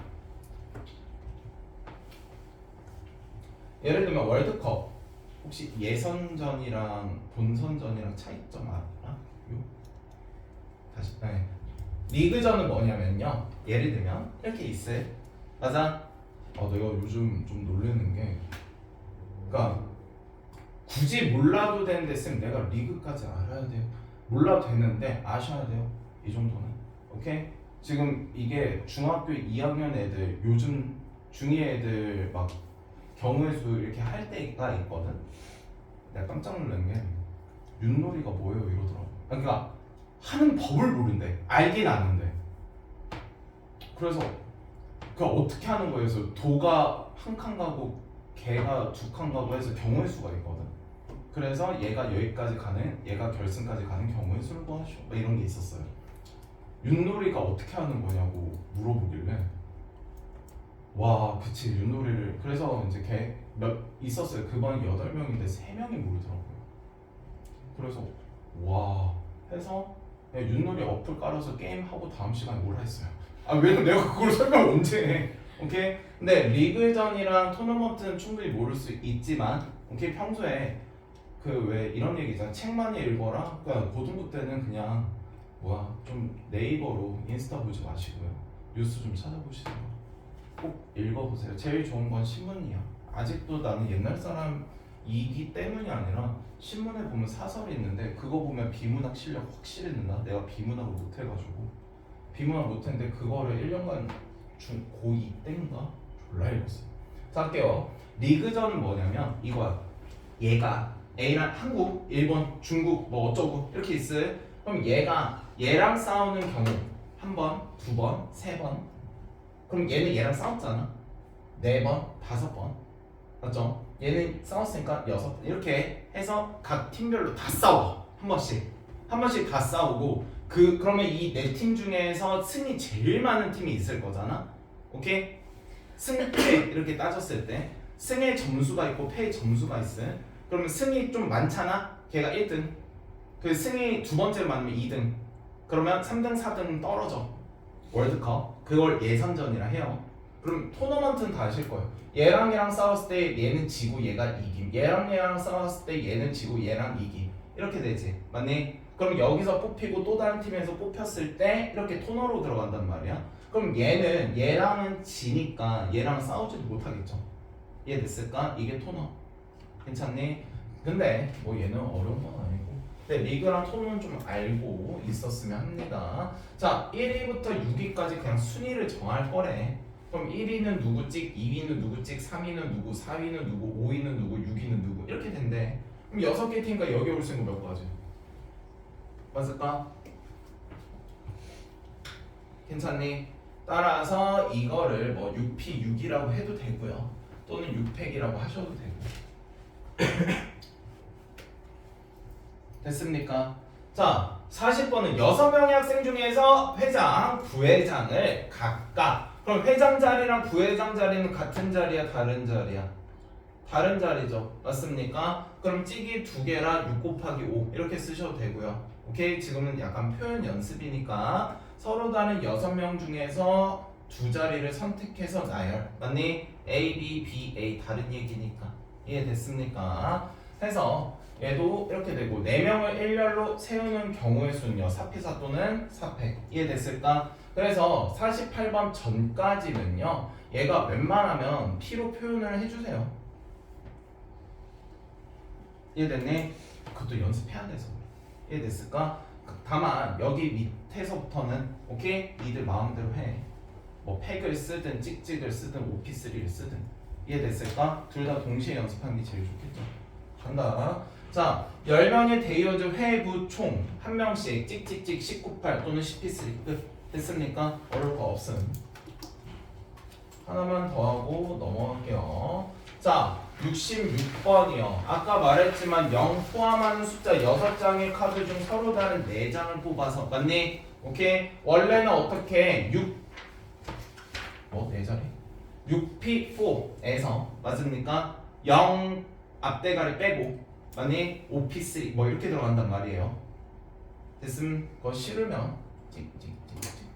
예를 들면 월드컵 혹시 예선전이랑 본선전이랑 차이점 알아? 다시 리그전은 뭐냐면요 예를 들면 이렇게 있어요. 맞아? 내가 요즘 좀 놀라는 게 그러니까 굳이 몰라도 되는데 쌤 내가 리그까지 알아야 돼요. 몰라도 되는데 아셔야 돼요. 이 정도는. 오케이? 지금 이게 중학교 2학년 애들 요즘 중2 애들 막 경우의 수 이렇게 할 때가 있거든. 내가 깜짝 놀란 게 윷놀이가 뭐예요? 이러더라고. 그러니까 하는 법을 모른대. 알긴 아는데. 그래서 그 어떻게 하는 거예요? 그래서 도가 한 칸 가고 개가 두 칸 가고 해서 경우의 수가 있거든. 그래서 얘가 여기까지 가는, 얘가 결승까지 가는 경우의 수를 구하시오. 막 이런 게 있었어요. 윷놀이가 어떻게 하는 거냐고 물어보길래 와, 그치, 윷놀이를. 그래서 이제 걔 몇 있었어요. 그반 8명인데 3명이 모르더라고요. 그래서 와 해서 그냥 윷놀이 어플 깔아서 게임하고 다음 시간에 오라 했어요. 아, 왜냐면 내가 그걸 설명 언제 해. 오케이? 근데 리그전이랑 토너먼트는 충분히 모를 수 있지만 오케이, 평소에 그 왜 이런 얘기 있잖아. 책 많이 읽어라. 그러니까 고등부 때는 그냥 좀 네이버로 인스타 보지 마시고요. 뉴스 좀 찾아보시세요. 꼭 읽어보세요. 제일 좋은 건 신문이야. 아직도 나는 옛날 사람이기 때문이 아니라 신문에 보면 사설이 있는데 그거 보면 비문학 실력 확실히 는다. 내가 비문학을 못해가지고 비문학 못했는데 그거를 1년간 고2 때인가 졸라 읽었어요. 자, 할게요. 리그전은 뭐냐면 이거야. 얘가 A랑 한국, 일본, 중국 뭐 어쩌고 이렇게 있어요. 그럼 얘랑 싸우는 경우 한 번, 두 번, 세 번. 그럼 얘는 얘랑 싸웠잖아. 4번, 5번. 맞죠? 얘는 싸웠으니까 6번. 이렇게 해서 각 팀별로 다 싸워. 한 번씩 다 싸우고 그러면 이 4팀 중에서 승이 제일 많은 팀이 있을 거잖아. 오케이? 승패 이렇게 따졌을 때 승의 점수가 있고 패의 점수가 있어요. 그러면 승이 좀 많잖아. 걔가 1등. 그 승이 두 번째로 많으면 2등. 그러면 3등, 4등 떨어져. 월드컵. 그걸 예선전이라 해요. 그럼 토너먼트는 다 아실 거예요. 얘랑 싸웠을 때 얘는 지고 얘가 이김. 얘랑 싸웠을 때 얘는 지고 얘랑 이김. 이렇게 되지. 맞니? 그럼 여기서 뽑히고 또 다른 팀에서 뽑혔을 때 이렇게 토너로 들어간단 말이야. 그럼 얘랑은 지니까 얘랑 싸우지도 못하겠죠. 이해됐을까? 이게 토너. 괜찮니? 근데 뭐 얘는 어려운 건 아니고. 근데 리그랑 토너는 좀 알고 있었으면 합니다. 자, 1위부터 6위까지 그냥 순위를 정할 거래. 그럼 1위는 누구 찍, 2위는 누구 찍, 3위는 누구, 4위는 누구, 5위는 누구, 6위는 누구 이렇게 된대. 그럼 6개 팀과 여기 올 수 있는 거 몇 가지? 맞을까? 괜찮니? 따라서 이거를 뭐 6P6이라고 해도 되고요. 또는 6팩이라고 하셔도 되고. 됐습니까? 자, 40번은 6명의 학생 중에서 회장, 부회장을 각각. 그럼 회장 자리랑 부회장 자리는 같은 자리야, 다른 자리야? 다른 자리죠. 맞습니까? 그럼 찍이 2개라 6 곱하기 5 이렇게 쓰셔도 되고요. 오케이? 지금은 약간 표현 연습이니까 서로 다른 6명 중에서 2자리를 선택해서 나열. 맞니? A, B, B, A 다른 얘기니까. 이해됐습니까? 해서 얘도 이렇게 되고 4명을 일렬로 세우는 경우의 수는요. 4P4 또는 4팩. 이해됐을까? 그래서 48번 전까지는요. 얘가 웬만하면 P로 표현을 해주세요. 이해됐니? 그것도 연습해야 돼서. 이해됐을까? 다만 여기 밑에서부터는 오케이? 니들 마음대로 해. 뭐 팩을 쓰든 찍찍을 쓰든 OP3를 쓰든. 이해됐을까? 둘 다 동시에 연습하는 게 제일 좋겠죠. 간다. 자, 10명의 데이어즈 회부 총 1명씩 찍찍찍 1098 또는 10P3 끝. 됐습니까? 어려울 거 없음. 하나만 더 하고 넘어갈게요. 자, 66번이요. 아까 말했지만 0 포함하는 숫자 6장의 카드 중 서로 다른 4장을 뽑아서. 맞니? 오케이? 원래는 어떻게 4자리? 6P4에서 맞습니까? 0 앞대가리 빼고 맞니? 5P3 뭐 이렇게 들어간단 말이에요. 됐음? 그거 싫으면 찍찍찍찍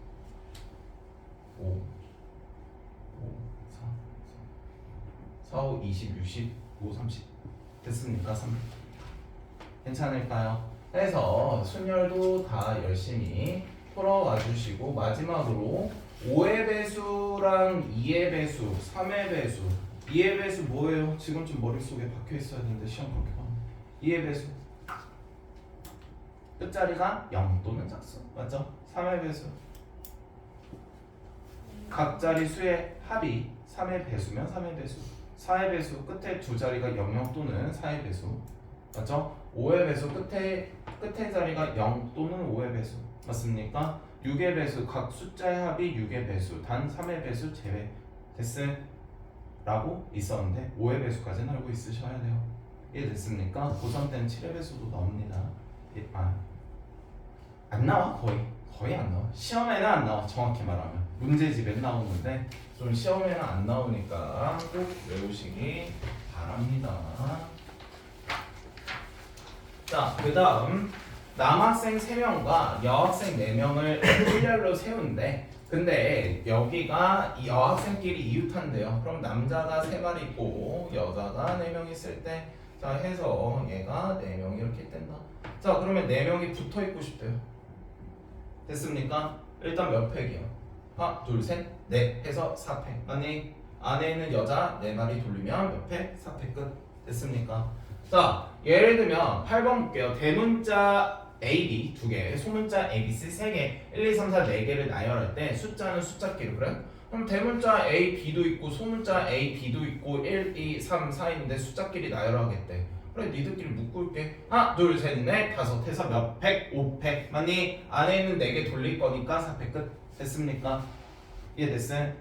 5 4 5 20 60 5 30 됐습니까? 3 괜찮을까요? 그래서 순열도 다 열심히 풀어와 주시고 마지막으로 5의 배수랑 2의 배수 3의 배수 2의 배수 뭐예요? 지금쯤 머릿속에 박혀 있어야 되는데 시험 그렇게 봐. 2의 배수 끝자리가 0 또는 작수 맞죠? 3의 배수 각 자리 수의 합이 3의 배수면 3의 배수 4의 배수 끝에 두 자리가 00 또는 4의 배수 맞죠? 5의 배수 끝에 자리가 0 또는 5의 배수 맞습니까? 6의 배수 각 숫자의 합이 6의 배수 단 3의 배수 제외 됐음 라고 있었는데 5의 배수까지는 알고 있으셔야 돼요. 이해됐습니까? 고3 때는 7의 배수도 나옵니다. 안 나와 거의 안 나와. 시험에는 안 나와. 정확히 말하면 문제집에 나오는데 좀 시험에는 안 나오니까 꼭 외우시기 바랍니다. 자, 그 다음 남학생 3명과 여학생 4명을 일렬로 세운데 근데 여기가 이 여학생끼리 이웃한대요. 그럼 남자가 3마리 있고 여자가 4명 있을 때 자 해서 얘가 4명이 이렇게 뗀다. 자 그러면 4명이 붙어있고 싶대요. 됐습니까? 일단 몇 팩이요? 하나 둘 셋 넷 해서 4팩. 아니 안에 있는 여자 4마리 돌리면 몇 팩? 4팩 끝. 됐습니까? 자 예를 들면 8번 볼게요. 대문자 A, B 2개, 소문자 A, B, C 3개, 1, 2, 3, 4 4개를 나열할 때 숫자는 숫자끼리 그래? 그럼 대문자 A, B도 있고 소문자 A, B도 있고 1, 2, 3, 4인데 숫자끼리 나열하겠대. 그래 니들끼리 묶을게. 하나, 둘, 셋, 넷, 다섯 해서 몇 팩? 5팩. 맞니? 안에 있는 4개 돌릴 거니까 4팩 끝. 됐습니까? 이해됐음?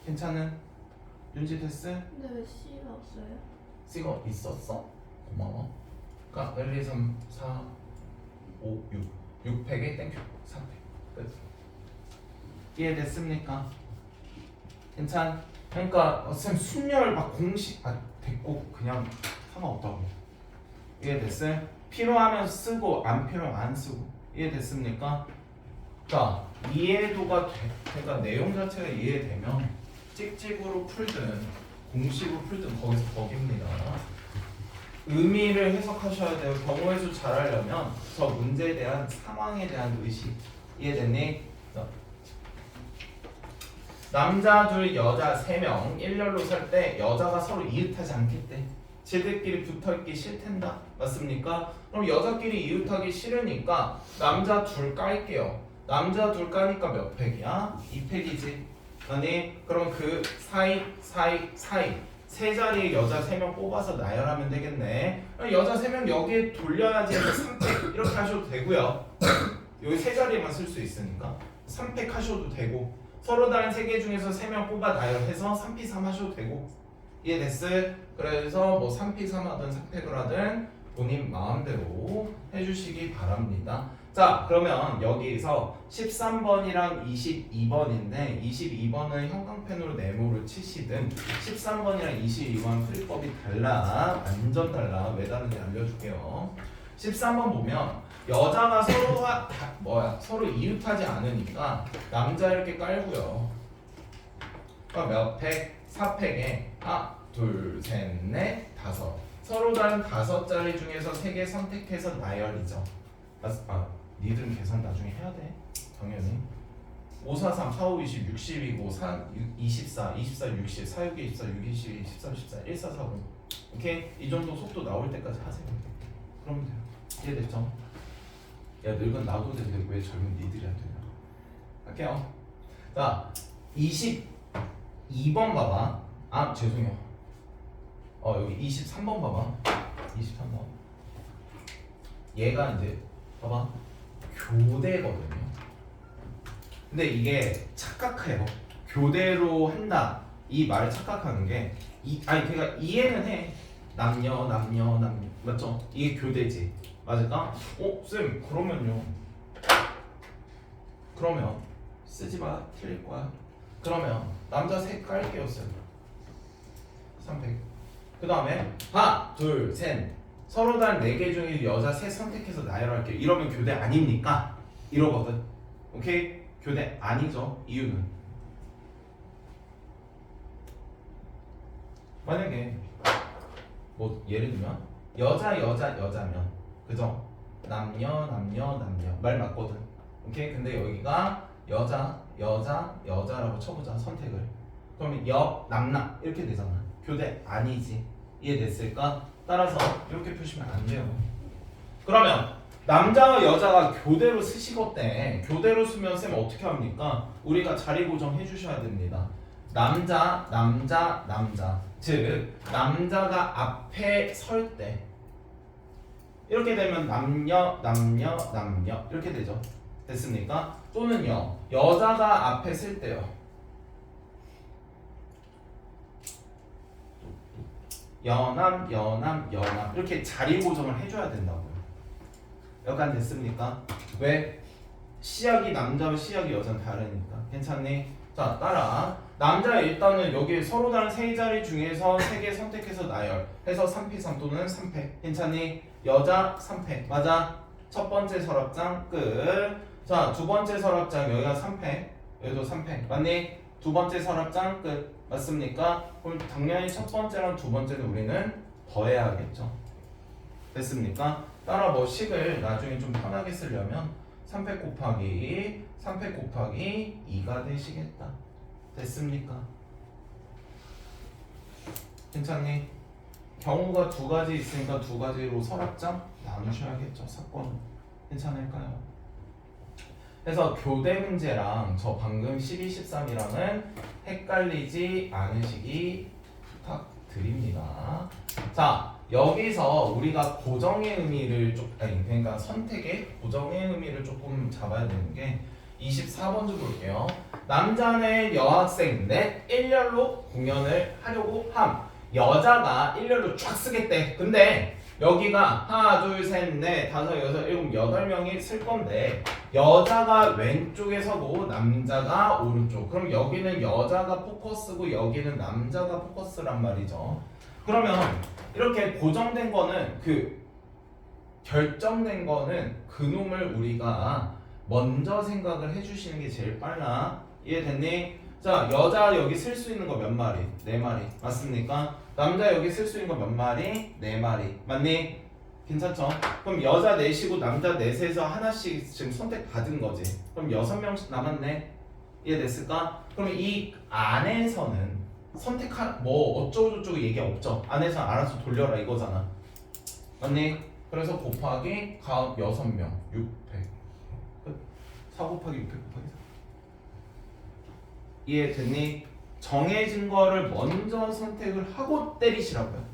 괜찮은? 윤지 됐음? 근데 왜 C가 없어요? C가 있었어? 고마워. 그러니까 1, 2, 3, 4, 5, 6 6팩에 땡큐 4팩 끝. 이해됐습니까? 괜찮? 그러니까 쌤 순열 막 공식 됐고 그냥 상관없다고. 이해됐어요? 필요하면 쓰고 안 필요하면 안 쓰고. 이해됐습니까? 자 이해도가 그러니까 내용 자체가 이해되면 찍찍으로 풀든 공식으로 풀든 거기입니다. 의미를 해석하셔야 돼요. 경우의 수 잘하려면 저 문제에 대한 상황에 대한 의식. 이해됐니? 남자 둘 여자 3명 일렬로 설 때 여자가 서로 이웃하지 않겠대. 쟤들끼리 붙어있기 싫텐다. 맞습니까? 그럼 여자끼리 이웃하기 싫으니까 남자 둘 깔게요. 남자 둘 까니까 몇 팩이야? 2팩이지. 아니 그럼 그 사이 세 자리에 여자 3명 뽑아서 나열하면 되겠네. 여자 3명 여기에 돌려야지 해서 3팩 이렇게 하셔도 되고요. 여기 세 자리에만 쓸 수 있으니까 3팩 하셔도 되고 서로 다른 3개 중에서 3명 뽑아 나열해서 3P3 하셔도 되고. 이해됐어요? 그래서 뭐 3P3 하든 3팩을 하든 본인 마음대로 해주시기 바랍니다. 자 그러면 여기서 13번이랑 22번인데 22번은 형광펜으로 네모를 치시든 13번이랑 22번 풀이법이 달라. 완전 달라. 왜 다른지 알려줄게요. 13번 보면 여자가 서로 이웃하지 않으니까 남자 이렇게 깔고요. 그러니까 몇 팩? 4팩에 하나 둘 셋 넷 다섯 서로 다른 5자리 중에서 3개 선택해서 나열이죠. 니들은 계산 나중에 해야 돼. 당연히 5, 4, 3, 4, 5, 20, 60이고 24, 60, 4, 6, 24, 6, 22, 13, 14, 1, 4, 4, 5 오케이? 이 정도 속도 나올 때까지 하세요. 그러면 돼요. 이해됐죠? 야 늙은 나도 되는데 왜 젊은 니들이 안 되냐. 할게요. 자 22번 봐봐. 죄송해요. 여기 23번 봐봐. 23번 얘가 이제 봐봐 교대거든요. 근데 이게 착각해요. 교대로 한다 이 말을 착각하는 게 그러니까 이해는 해. 남녀 맞죠? 이게 교대지 맞을까? 쌤 그러면요. 그러면 쓰지 마. 틀릴 거야. 그러면 남자 셋 깔게요. 쌤 300. 그 다음에 하나 둘 셋 서로 다른 4개 중에 여자 셋 선택해서 나열할게요. 이러면 교대 아닙니까? 이러거든. 오케이? 교대 아니죠. 이유는 만약에 뭐 예를 들면 여자면 그죠? 남녀 말 맞거든. 오케이? 근데 여기가 여자라고 쳐보자. 선택을. 그러면 남 이렇게 되잖아. 교대 아니지. 이해됐을까? 따라서 이렇게 표시면 안 돼요. 그러면 남자와 여자가 교대로 쓰시겠대. 교대로 쓰면 쌤 어떻게 합니까? 우리가 자리 고정해 주셔야 됩니다. 남자 즉 남자가 앞에 설 때 이렇게 되면 남녀 남녀 남녀 이렇게 되죠. 됐습니까? 또는요 여자가 앞에 쓸 때요 여남 여남 여남 이렇게 자리 고정을 해줘야 된다고요. 약간 됐습니까? 왜? 시약이 남자와 시약이 여자는 다르니까. 괜찮니? 자 따라. 남자 일단은 여기 서로 다른 세 자리 중에서 3개 선택해서 나열 해서 3패 3 또는 3패. 괜찮니? 여자 3패 맞아. 첫 번째 서랍장 끝. 자 두 번째 서랍장 여기가 3패 여기도 3패 맞니? 두 번째 서랍장 끝 맞습니까? 그럼 당연히 첫 번째랑 두 번째는 우리는 더해야겠죠. 됐습니까? 따라 뭐 식을 나중에 좀 편하게 쓰려면 3패 곱하기 3패 곱하기 2가 되시겠다. 됐습니까? 괜찮니? 경우가 두 가지 있으니까 두 가지로 서랍장 나누셔야겠죠. 사건은 괜찮을까요? 그래서 교대 문제랑 저 방금 12, 13이랑은 헷갈리지 않으시기 부탁드립니다. 자 여기서 우리가 고정의 의미를 그러니까 선택의 고정의 의미를 조금 잡아야 되는 게 24번 좀 볼게요. 남자는 여학생 넷 일렬로 공연을 하려고 함. 여자가 일렬로 쫙 쓰겠대. 근데 여기가 하나 둘 셋 넷 다섯 여섯 일곱 여덟 명이 쓸 건데 여자가 왼쪽에 서고 남자가 오른쪽. 그럼 여기는 여자가 포커스고 여기는 남자가 포커스란 말이죠. 그러면 이렇게 고정된 거는 결정된 거는 그놈을 우리가 먼저 생각을 해주시는 게 제일 빨라. 이해됐니? 자 여자 여기 쓸 수 있는 거 몇 마리? 4마리 맞습니까? 남자 여기 쓸 수 있는 거 몇 마리? 4마리 맞니? 괜찮죠? 그럼 여자 4이고 남자 4에서 하나씩 지금 선택받은 거지. 그럼 6명씩 남았네. 이해됐을까? 그럼 이 안에서는 선택할 뭐 어쩌고저쩌고 얘기 없죠. 안에서 알아서 돌려라 이거잖아. 맞니? 그래서 곱하기 가운 6명 600 끝. 4 곱하기 600 곱하기 4. 이해됐니? 정해진 거를 먼저 선택을 하고 때리시라고요.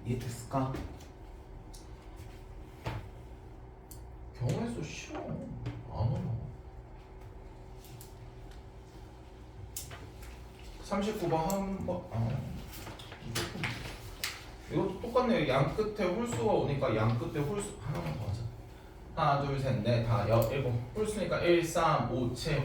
이해됐을까? 경우에서 싫어. 안 어려워. 39번 한번 이것도 똑같네요. 양 끝에 홀수가 오니까 양 끝에 홀수 하나만 더 하자. 하나 둘 셋 넷 다 일곱 홀수니까 1 3 5 7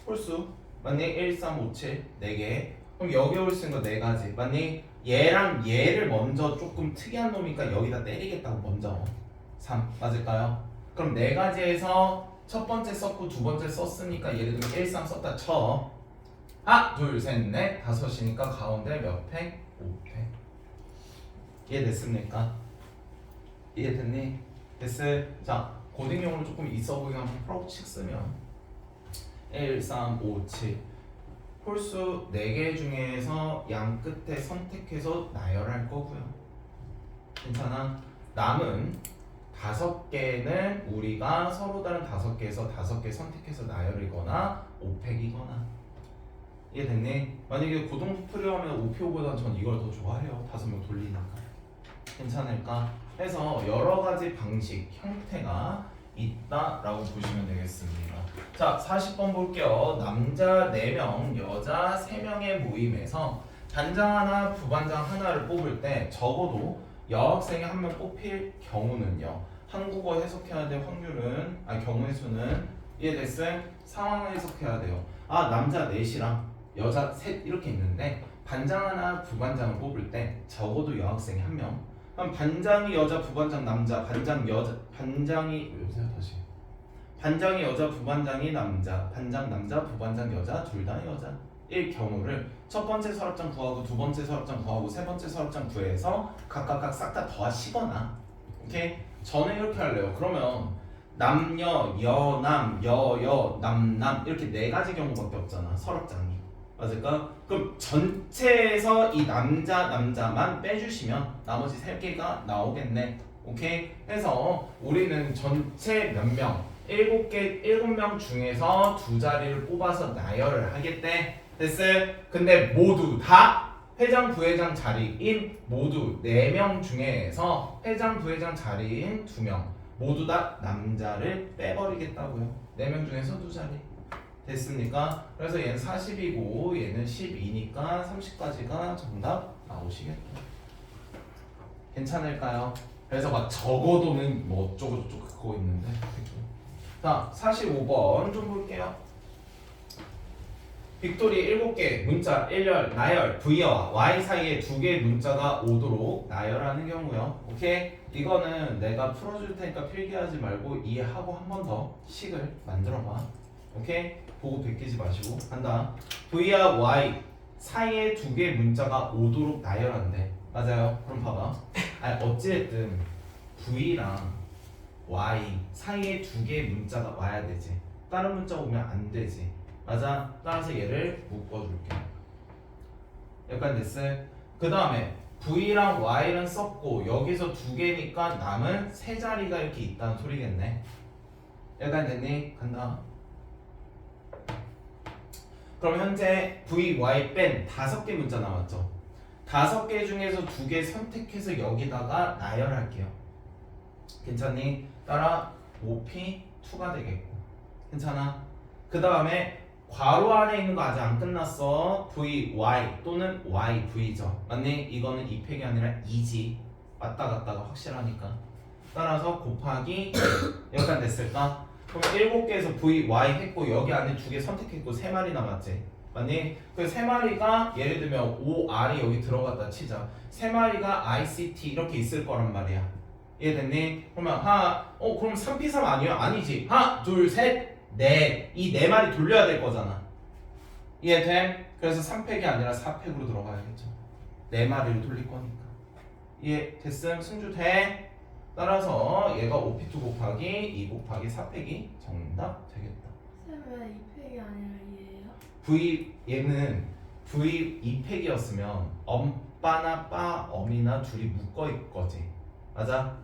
홀수 맞니? 1 3 5 7 4개. 그럼 여기 홀수인 거 4가지 맞니? 얘랑 얘를 먼저 조금 특이한 놈이니까 여기다 때리겠다고 먼저 3 맞을까요? 그럼 4가지에서 첫 번째 썼고 두 번째 썼으니까 예를 들면 1 3 썼다 쳐. 하나 둘 셋 넷 다섯이니까 가운데 몇 팩? 5팩. 이해됐습니까? 이해됐니? 됐어? 자 고딩용으로 조금 있어 보이게 한번 풀어보씩 쓰면 1, 3, 5, 7 홀수 4개 중에서 양 끝에 선택해서 나열할 거고요. 괜찮아? 남은 5개는 우리가 서로 다른 5개에서 5개 선택해서 나열이거나 5팩이거나. 이해됐니? 만약에 고등부 풀이하면 5표보다 전 이걸 더 좋아해요. 5명 돌리니까. 괜찮을까? 해서 여러 가지 방식, 형태가 있다라고 보시면 되겠습니다. 자, 40번 볼게요. 남자 4명, 여자 3명의 모임에서 반장 하나, 부반장 하나를 뽑을 때 적어도 여학생이 1명 뽑힐 경우는요. 한국어 해석해야 될 확률은, 경우의 수는 이해됐어요? 상황을 해석해야 돼요. 남자 4이랑 여자 3 이렇게 있는데 반장 하나, 부반장을 뽑을 때 적어도 여학생이 1명. 그럼 반장이 여자, 부반장 남자, 반장이 여자, 부반장이 남자, 반장 남자, 부반장 여자, 둘 다 여자. 일 경우를 첫 번째 서랍장 구하고 두 번째 서랍장 구하고 세 번째 서랍장 구해서 각각 싹 다 더하시거나. 오케이? 저는 이렇게 할래요. 그러면 남녀, 여남, 여여, 남남 이렇게 4가지 경우밖에 없잖아. 서랍장이. 맞을까? 그럼 전체에서 이 남자만 빼주시면 나머지 3개가 나오겠네. 오케이? 해서 우리는 전체 몇 명? 7명 중에서 2자리를 뽑아서 나열을 하겠대. 됐어요? 근데 모두 다 회장 부회장 자리인 모두 4명 중에서 회장 부회장 자리인 2명 모두 다 남자를 빼버리겠다고요. 4명 중에서 2자리 됐습니까? 그래서 얘는 40이고 얘는 12니까 30까지가 정답 나오시겠다. 괜찮을까요? 그래서 막 적어도는 뭐 어쩌고저쩌고 그거 있는데. 자, 45번 좀 볼게요. 빅토리 7개 문자 1열 나열 V와 Y 사이에 2개의 문자가 오도록 나열하는 경우요. 오케이? 이거는 내가 풀어줄 테니까 필기하지 말고 이해하고 한 번 더 식을 만들어봐. 오케이? 보고 베끼지 마시고 한다. V와 Y 사이에 2개의 문자가 오도록 나열한대. 맞아요. 그럼 봐봐. 아니 어찌됐든 V랑 Y 사이에 2개의 문자가 와야 되지. 다른 문자 오면 안 되지. 맞아. 따라서 얘를 묶어줄게. 약간 됐어요? 그 다음에 V랑 Y는 썼고 여기서 2개니까 남은 3자리가 이렇게 있다는 소리겠네. 약간 됐니? 간다. 그럼 현재 V, Y 뺀 5개 문자 남았죠. 5개 중에서 2개 선택해서 여기다가 나열할게요. 괜찮니? 따라 5P2가 되겠고. 괜찮아? 그 다음에 괄호 안에 있는 거 아직 안 끝났어. V, Y 또는 Y, V죠. 맞니? 이거는 2팩이 아니라 2지. 왔다 갔다가 확실하니까. 따라서 곱하기 여기까지 됐을까? 그럼 7개에서 V, Y 했고 여기 안에 2개 선택했고 3마리 남았지. 맞니? 그 3마리가 예를 들면 OR이 여기 들어갔다 치자. 3마리가 ICT 이렇게 있을 거란 말이야. 이해됐니? 그러면 그럼 3P3 아니야? 아니지. 하나, 둘, 셋, 넷. 이 4마리 돌려야 될 거잖아. 이해됨? 그래서 3팩이 아니라 4팩으로 들어가야겠죠. 4마리를 돌릴 거니까. 이해됐음? 승주 돼? 따라서 얘가 5P2 곱하기 2 곱하기 4팩이 정답 되겠다. 쌤 왜 2팩이 아니라 2예요? 얘는 V 2팩이었으면 엄빠나 빠 엄이나 둘이 묶어 있을 거지. 맞아?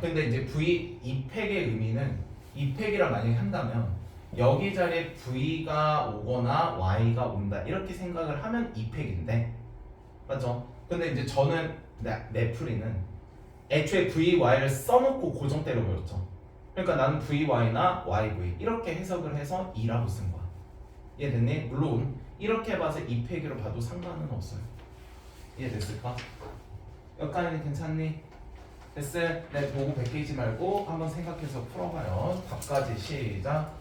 근데 이제 V 2팩의 의미는 2팩이라 만약에 한다면 여기 자리에 V가 오거나 Y가 온다 이렇게 생각을 하면 2팩인데 맞죠? 근데 이제 저는 내 풀이는 애초에 V, Y를 써놓고 고정 때려버렸죠. 그러니까 나는 V, Y나 Y, V 이렇게 해석을 해서 2라고 쓴 거야. 이해됐니? 물론 이렇게 봐서 2팩으로 봐도 상관은 없어요. 이해됐을까? 여기까지는 괜찮니? 됐어? 네, 보고 베끼지 말고 한번 생각해서 풀어봐요. 답까지 시작.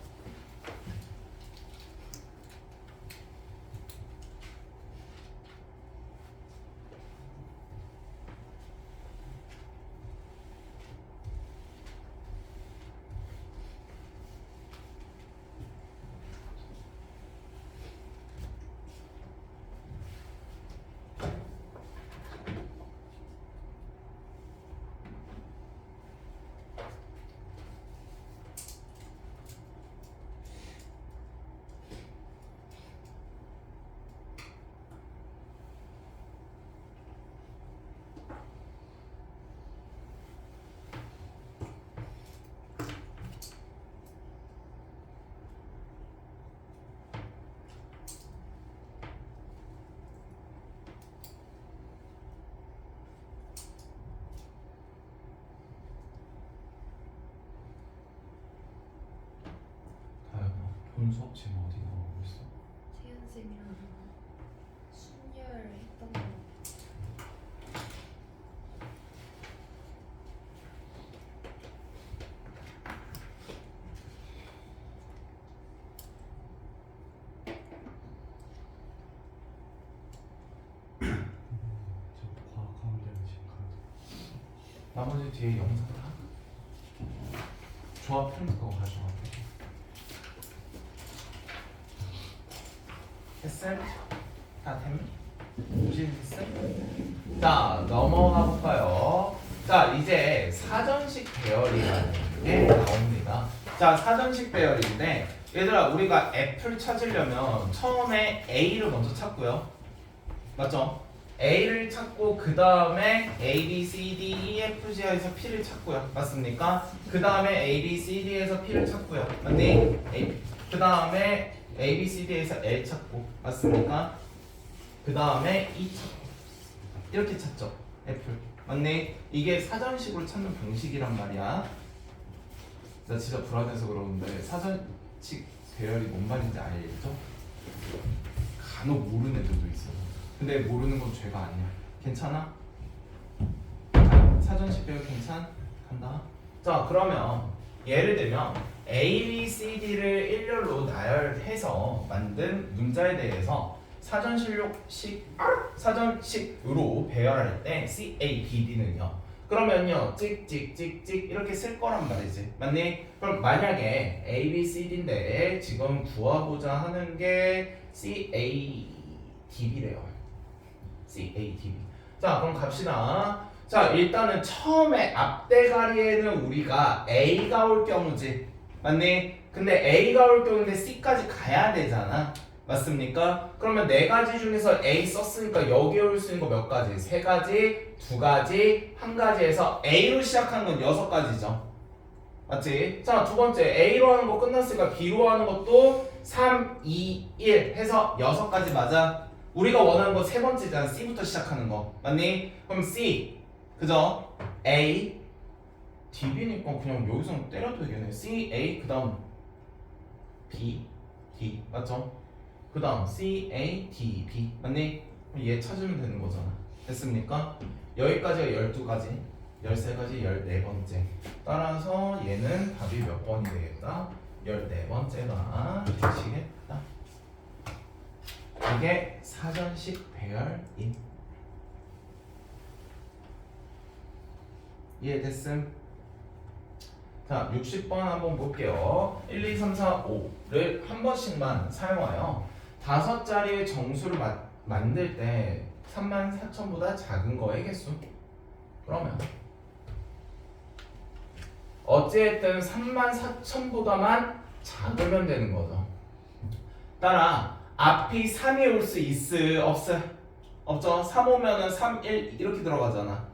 본 수업 지금 어디 나오고 있어? 태연 쌤이랑 순열 했던 거. 저 과학하면 되는 지금 나머지 뒤에 영상 다 조합 편집 거 가져와. 됐어? 다 됐니? 무시했어? 자 넘어가 볼까요? 자 이제 사전식 배열이라는 게 나옵니다. 자 사전식 배열인데 얘들아 우리가 F를 찾으려면 처음에 A를 먼저 찾고요. 맞죠? A를 찾고 그 다음에 A, B, C, D, E, F, G에서 P를 찾고요. 맞습니까? 그 다음에 A, B, C, D에서 P를 찾고요. 맞니? 그 다음에 A, B, C, D에서 L 찾고 맞습니까? 그 다음에 E 찾고 이렇게 찾죠. F를. 맞네? 이게 사전식으로 찾는 방식이란 말이야. 나 진짜 불안해서 그러는데 사전식 배열이 뭔 말인지 알죠? 간혹 모르는 애들도 있어. 근데 모르는 건 죄가 아니야. 괜찮아? 사전식 배열 간다. 자, 그러면 예를 들면 A, B, C, D를 일렬로 나열해서 만든 문자에 대해서 사전식으로 배열할 때 C, A, B, D는요. 그러면요, 찍찍찍찍 이렇게 쓸 거란 말이지. 맞니? 그럼 만약에 A, B, C, D인데 지금 구하고자 하는 게 C, A, D, B래요. C, A, D, B. 자, 그럼 갑시다. 자, 일단은 처음에 앞대가리에는 우리가 A가 올 경우지. 맞니? 근데 A가 올 경우인데 C까지 가야 되잖아. 맞습니까? 그러면 네 가지 중에서 A 썼으니까 여기에 올 수 있는 거 몇 가지? 세 가지, 두 가지, 한 가지에서 A로 시작한 건 6가지죠. 맞지? 자, 두 번째 A로 하는 거 끝났으니까 B로 하는 것도 3, 2, 1 해서 6가지 맞아? 우리가 원하는 거 세 번째잖아. C부터 시작하는 거. 맞니? 그럼 C 그죠? A, DB니까 그냥 여기서 때려도 되겠네. C, A, 그 다음 B, D 맞죠? 그 다음 C, A, D, B 맞니? 얘 찾으면 되는 거잖아. 됐습니까? 여기까지가 12가지 13가지 14번째 따라서 얘는 답이 몇 번이 되겠다? 14번째가 되시겠다. 이게 사전식 배열인 이해됐음? 자, 60번 한번 볼게요. 1, 2, 3, 4, 5를 한 번씩만 사용하여 5자리의 정수를 만들 때 34,000보다 작은 거의 개수. 그러면 어찌됐든 34,000보다만 작으면 되는 거죠. 따라 앞이 3이 올 수 있어? 없죠? 3 오면은 3, 1 이렇게 들어가잖아.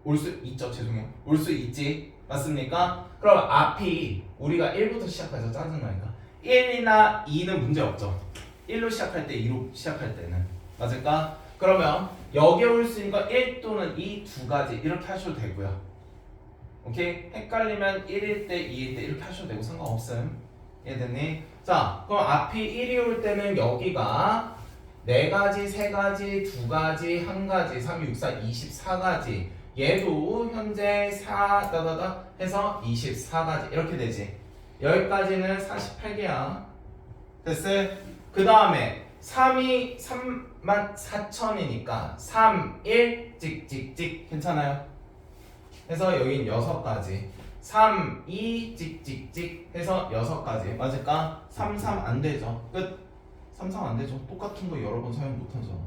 올 수 있죠. 죄송해요. 올 수 있지. 맞습니까? 그럼 앞이 우리가 1부터 시작해서 짜증나니까 1이나 2는 문제 없죠. 1로 시작할 때 2로 시작할 때는 맞을까? 그러면 여기에 올 수 있는 거 1 또는 2 두 가지 이렇게 하셔도 되고요. 오케이? 헷갈리면 1일 때 2일 때 이렇게 하셔도 되고 상관없음. 이해됐니? 자, 그럼 앞이 1이 올 때는 여기가 4가지, 3가지, 2가지, 1가지, 3, 6, 4, 24가지 얘도 현재 4 다다다 해서 24가지 이렇게 되지. 여기까지는 48개야. 됐어? 그 다음에 3이 34,000이니까 3, 1 찍찍찍 괜찮아요? 해서 여긴 6가지 3, 2 찍찍찍 해서 6가지 맞을까? 3, 3 안되죠. 끝. 3, 3 안되죠. 똑같은 거 여러 번 사용 못하잖아.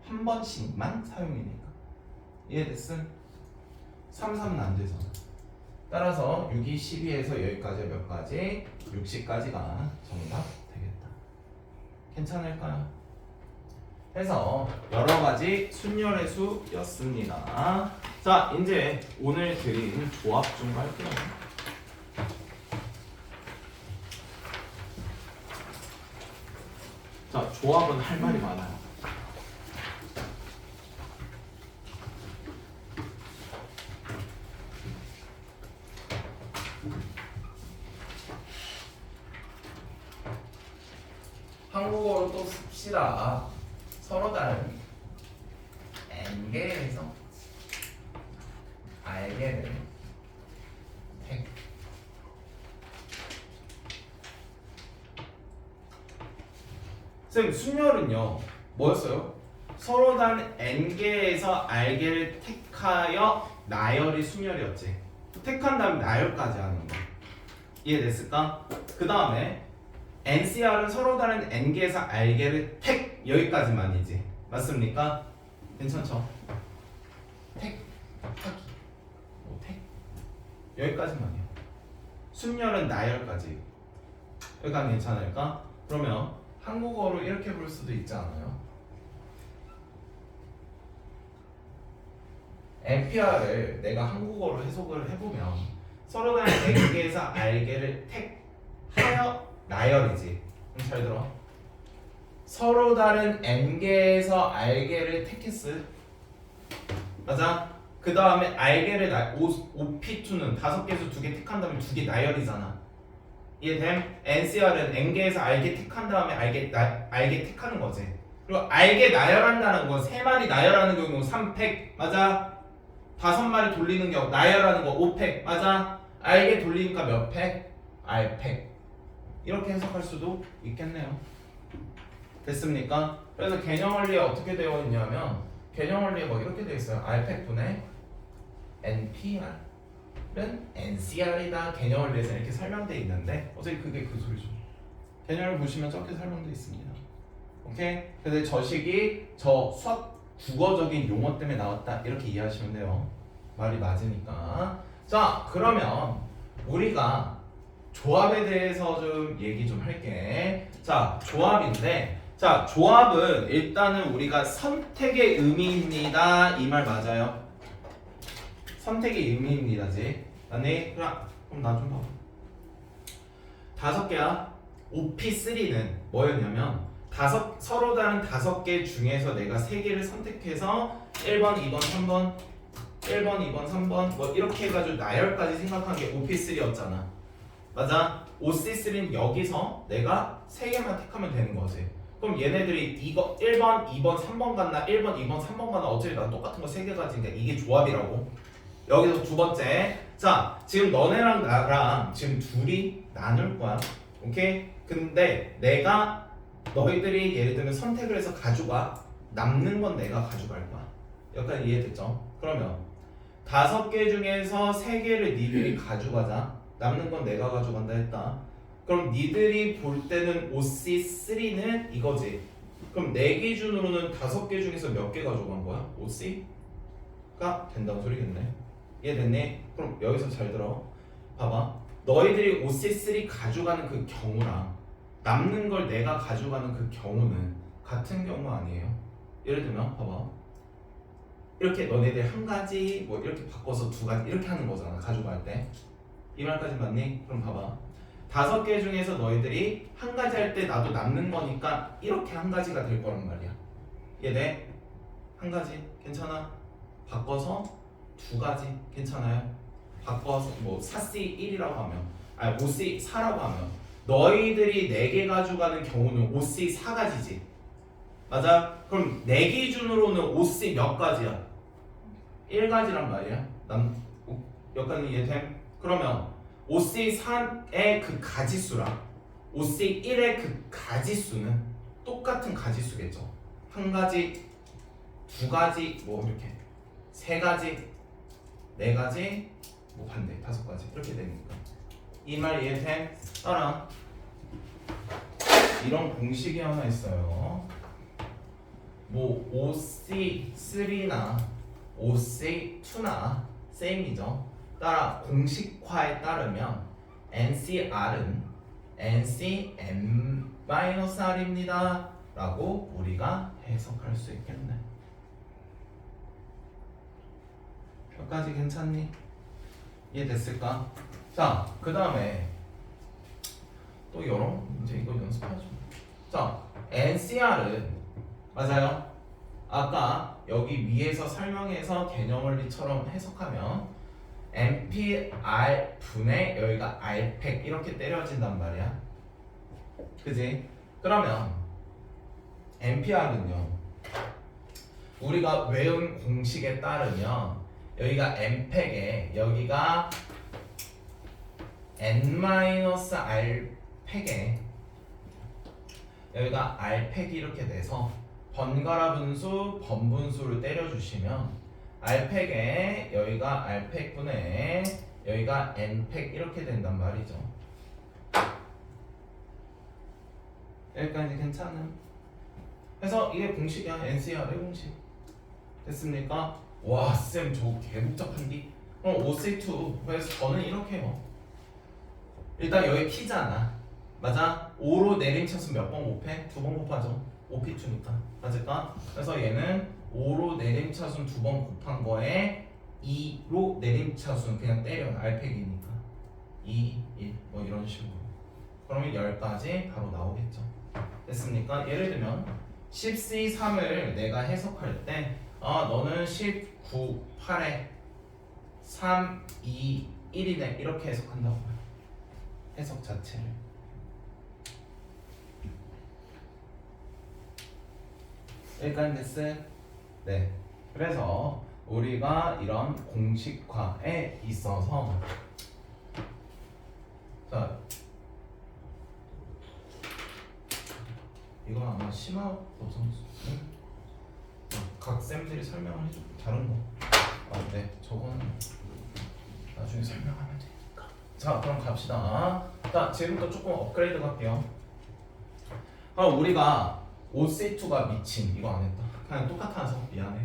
한 번씩만 사용이니까. 이해됐음? 3, 3은 안 되잖아. 따라서 6이 12에서 여기까지 몇 가지? 60까지가 정답 되겠다. 괜찮을까요? 해서 여러 가지 순열의 수였습니다. 자, 이제 오늘 드린 조합 좀 할게요. 자, 조합은 할 말이 많아요. 한국어로 또 씁시다. 서로 다른 N개에서 R개를 택 쌤, 순열은요 뭐였어요? 서로 다른 N개에서 R개를 택하여 나열이 순열이었지. 택한 다음에 나열까지 하는 거 이해됐을까? 그 다음에 NCR은 서로 다른 N개에서 R개를 택 여기까지만이지. 맞습니까? 괜찮죠? 택 하기 택 여기까지만이야. 순열은 나열까지. 여기까지 괜찮을까? 그러면 한국어로 이렇게 볼 수도 있지 않아요? NPR을 내가 한국어로 해석을 해보면 서로 다른 N개에서 R개를 택하여 나열이지. 잘 들어. 서로 다른 N개에서 R개를 택했을 맞아? 그 다음에 알게를 OP2는 5개에서 2개 택한 다음에 2개 나열이잖아. 이해됨? NCR은 N개에서 알게 택한 다음에 알게 택하는 거지. 그리고 알게 나열한다는 건 3마리 나열하는 경우 3팩 맞아? 5마리 돌리는 경우 나열하는 거 5팩 맞아? 알게 돌리니까 몇 팩? R팩. 이렇게 해석할 수도 있겠네요. 됐습니까? 그래서 개념 원리에 어떻게 되어 있냐면 개념 원리에 뭐 이렇게 되어 있어요. R팩 분의 NPR은 NCR이다. 개념 원리에서 이렇게 설명되어 있는데 어차피 그게 그 소리죠. 개념을 보시면 저렇게 설명되어 있습니다. 오케이? 근데 저 식이 저 수학 국어적인 용어 때문에 나왔다 이렇게 이해하시면 돼요. 말이 맞으니까. 자 그러면 우리가 조합에 대해서 좀 얘기 좀 할게. 자 조합인데 자 조합은 일단은 우리가 선택의 의미입니다. 이 말 맞아요? 선택의 의미입니다지. 아니 그럼 나 좀 봐봐. 5개야. OP3는 뭐였냐면 서로 다른 5개 중에서 내가 3개를 선택해서 1번, 2번, 3번 1번, 2번, 3번 뭐 이렇게 해가지고 나열까지 생각한 게 OP3였잖아. 맞아? OC3는 여기서 내가 3개만 택하면 되는 거지. 그럼 얘네들이 이거 1번, 2번, 3번 갔나 1번, 2번, 3번 갔나 어차피 난 똑같은 거 3개 가지니까 이게 조합이라고. 여기서 두 번째. 자 지금 너네랑 나랑 지금 둘이 나눌 거야. 오케이? 근데 내가 너희들이 예를 들면 선택을 해서 가져가. 남는 건 내가 가져갈 거야. 여기까지 이해됐죠? 그러면 5개 중에서 3개를 니들이 가져가자. 남는 건 내가 가져간다 했다. 그럼 니들이 볼 때는 OC3는 이거지. 그럼 내 기준으로는 5개 중에서 몇 개 가져간 거야? OC가 된다는 소리겠네. 이해됐니? 그럼 여기서 잘 들어. 봐봐. 너희들이 OC3 가져가는 그 경우랑 남는 걸 내가 가져가는 그 경우는 같은 경우 아니에요? 예를 들면 봐봐. 이렇게 너네들 한 가지 뭐 이렇게 바꿔서 2가지 이렇게 하는 거잖아. 가져갈 때. 이 말까지 맞니? 그럼 봐봐. 5개 중에서 너희들이 한 가지 할 때 나도 남는 거니까 이렇게 한 가지가 될 거란 말이야. 이해돼? 한 가지 괜찮아? 바꿔서 2가지 괜찮아요? 바꿔서 뭐 4C1이라고 하면 아니 5C4라고 하면 너희들이 4개 가져가는 경우는 5C4가지지. 맞아? 그럼 내 기준으로는 5C 몇 가지야? 1가지란 말이야. 여기까지 이해됨? 그러면 OC3의 그 가지수랑 OC1의 그 가지수는 똑같은 가지수겠죠. 한 가지, 2가지, 뭐 이렇게 3가지, 4가지, 뭐 반대 5가지 이렇게 되니까 이 말 이해됨? 따라 이런 공식이 하나 있어요. 뭐 OC3나 OC2나 세임이죠. 따라 공식화에 따르면 NCR은 NCM-R입니다 라고 우리가 해석할 수 있겠네. 여기까지 괜찮니? 이해됐을까? 자, 그 다음에 또 여러 문제 이거 연습하죠. 자, NCR은 맞아요. 아까 여기 위에서 설명해서 개념 원리처럼 해석하면 NPR 분의 여기가 R팩 이렇게 때려진단 말이야. 그지? 그러면 NPR은요 우리가 외운 공식에 따르면 여기가 N팩에 여기가 N-R팩에 여기가 R팩이 이렇게 돼서 번갈아 분수, 번분수를 때려주시면 R팩에 여기가 R팩분의 여기가 N팩 이렇게 된단 말이죠. 여기까지 괜찮음? 그래서 이게 공식이야. NCR의 공식. 됐습니까? 와, 쌤 저거 개복잡한디? 그럼 OC2 그래서 저는 이렇게 해요. 일단 여기 P잖아. 맞아? 5로 내림차수 몇 번 곱해? 2번 곱하죠. OP2니까 맞을까? 그래서 얘는 5로 내림차순 2번 곱한 거에 2로 내림차순 그냥 때려요. R팩이니까 2, 1 뭐 이런 식으로. 그러면 10가지 바로 나오겠죠. 됐습니까? 예를 들면 10C3을 내가 해석할 때 너는 19, 8에 3, 2, 1이네 이렇게 해석한다고요. 해석 자체를. 여기까지 됐어요? 네. 그래서 우리가 이런 공식화에 있어서 자 이건 아마 심화도 선수 각 쌤들이 설명을 해줘. 다른 거. 네. 저거는 나중에 설명하면 되니까. 자, 그럼 갑시다. 자, 지금부터 조금 업그레이드 갈게요. 그럼 우리가 5세트가 미친 이거 안 했다. 그냥 똑같아서 미안해.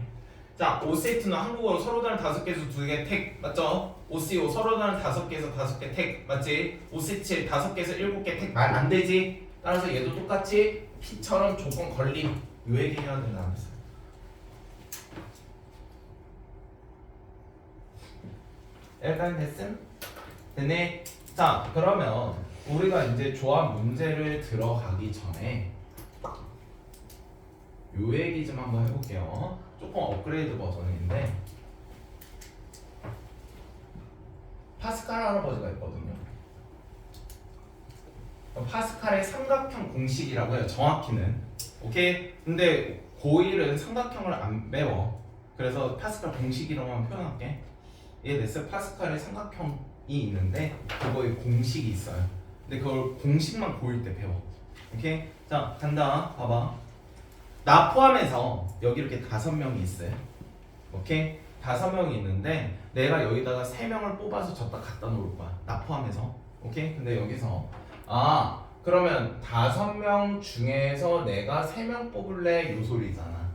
자, 5세트는 한국어로 서로 다른 5개에서 2개 택 맞죠? 5CO 서로 다른 5개에서 5개 택 맞지? 5세트 5개에서 7개 택 말 안 되지? 따라서 얘도 똑같이 P처럼 조건 걸림 요 얘기 해야 된다 안 했어요. 약간 됐음? 됐네? 자, 그러면 우리가 이제 조합 문제를 들어가기 전에 요 얘기 좀 한번 해볼게요. 조금 업그레이드 버전인데 파스칼 할아버지가 있거든요. 파스칼의 삼각형 공식이라고 해요. 정확히는. 오케이? 근데 고1은 삼각형을 안 배워. 그래서 파스칼 공식이라고만 표현할게. 이해됐어요? 파스칼의 삼각형이 있는데 그거에 공식이 있어요. 근데 그걸 공식만 보일 때 배워. 오케이? 자, 간다. 봐봐. 나 포함해서 여기 이렇게 5명이 있어요. 오케이? 5명이 있는데 내가 여기다가 3명을 뽑아서 졌다 갖다 놓을 거야. 나 포함해서. 오케이? 근데 여기서 그러면 5명 중에서 내가 3명 뽑을래? 요 소리잖아.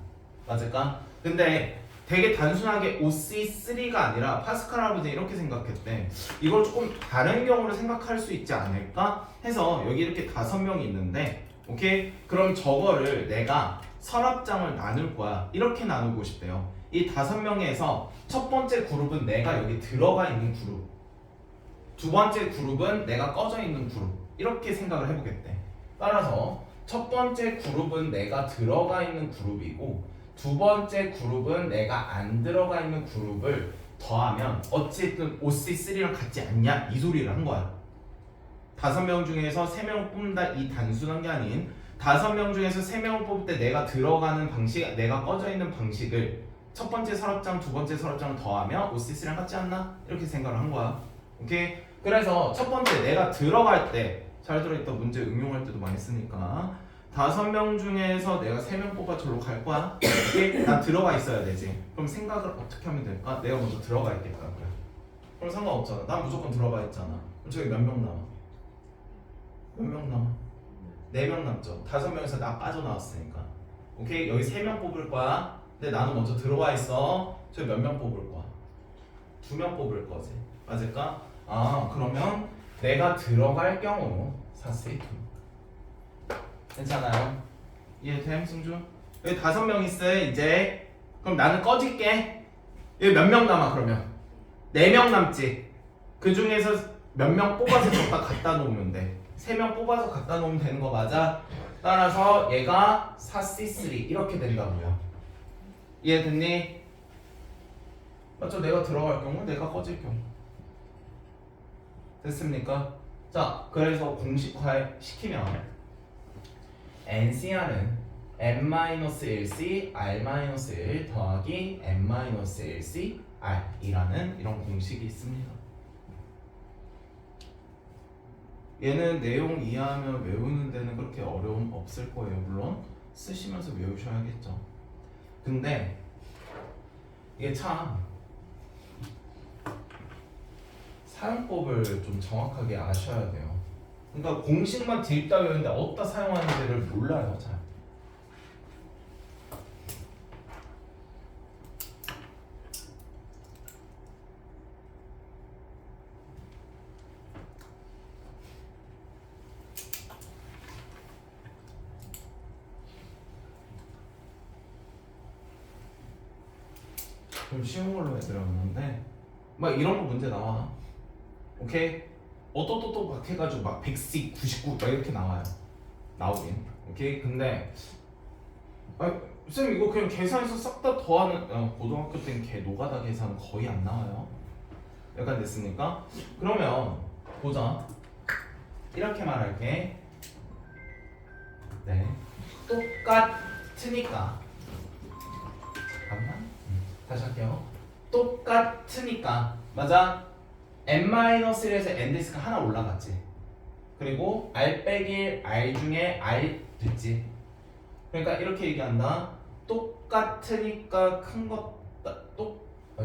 맞을까? 근데 되게 단순하게 OC3가 아니라 파스칼 할아버지 이렇게 생각했대. 이걸 조금 다른 경우로 생각할 수 있지 않을까? 해서 여기 이렇게 5명이 있는데 오케이? 그럼 저거를 내가 서랍장을 나눌 거야. 이렇게 나누고 싶대요. 이 5명에서 첫 번째 그룹은 내가 여기 들어가 있는 그룹, 두 번째 그룹은 내가 꺼져 있는 그룹 이렇게 생각을 해보겠대. 따라서 첫 번째 그룹은 내가 들어가 있는 그룹이고 두 번째 그룹은 내가 안 들어가 있는 그룹을 더하면 어쨌든 OC3랑 같지 않냐 이 소리를 한 거야. 5명 중에서 3명을 뽑는다 이 단순한 게 아닌 5명 중에서 3명을 뽑을 때 내가 들어가는 방식, 내가 꺼져 있는 방식을 첫 번째 서랍장, 두 번째 서랍장을 더하면 OC3랑 같지 않나? 이렇게 생각을 한 거야. 오케이? 그래서 첫 번째 내가 들어갈 때 잘 들어있다 문제 응용할 때도 많이 쓰니까 5명 중에서 내가 3명 뽑아 절로 갈 거야. 오케이? 난 들어가 있어야 되지. 그럼 생각을 어떻게 하면 될까? 내가 먼저 들어가 있겠다고요. 그럼 상관없잖아. 난 무조건 들어가 있잖아. 그럼 저기 몇 명 남아? 몇 명 남아? 4명 남죠. 5명에서 나 빠져나왔으니까. 오케이? 여기 3명 뽑을 거야. 근데 나는 먼저 들어와 있어. 저기 몇 명 뽑을 거야? 2명 뽑을 거지. 맞을까? 그러면 내가 들어갈 경우 4세트 괜찮아요? 이해돼? 승주? 여기 5명 있어요 이제. 그럼 나는 꺼질게. 여기 몇 명 남아 그러면? 4명 남지. 그 중에서 몇 명 뽑아서 줬다 갖다 놓으면 돼. 3명 뽑아서 갖다 놓으면 되는 거 맞아? 따라서 얘가 4C3 이렇게 된다고요. 이해됐니? 맞죠? 내가 들어갈 경우 내가 꺼질 경우 됐습니까? 자, 그래서 공식화 시키면 NCR은 n-1c r-1 더하기 n-1c r이라는 이런 공식이 있습니다. 얘는 내용 이해하면 외우는 데는 그렇게 어려움 없을 거예요. 물론 쓰시면서 외우셔야겠죠. 근데 이게 참 사용법을 좀 정확하게 아셔야 돼요. 그러니까 공식만 뒤집다 외우는데 어디다 사용하는지를 몰라요. 잘. 좀 쉬운 걸로 해드렸는데 막 이런 거 문제 나와. 오케이? 어떠또또 막 해가지고 막 110, 99 막 이렇게 나와요. 나오긴. 오케이? 근데 쌤 이거 그냥 계산해서 싹 다 더하는 고등학교 때는 노가다 계산 거의 안 나와요. 약간 됐습니까? 그러면 보자. 이렇게 말할게. 네, 똑같으니까 잠깐만 다시 할게요. 똑같으니까 맞아. n-1에서 n-가 하나 올라갔지. 그리고 r 빼기 1 r 중에 r 됐지. 그러니까 이렇게 얘기한다. 똑같으니까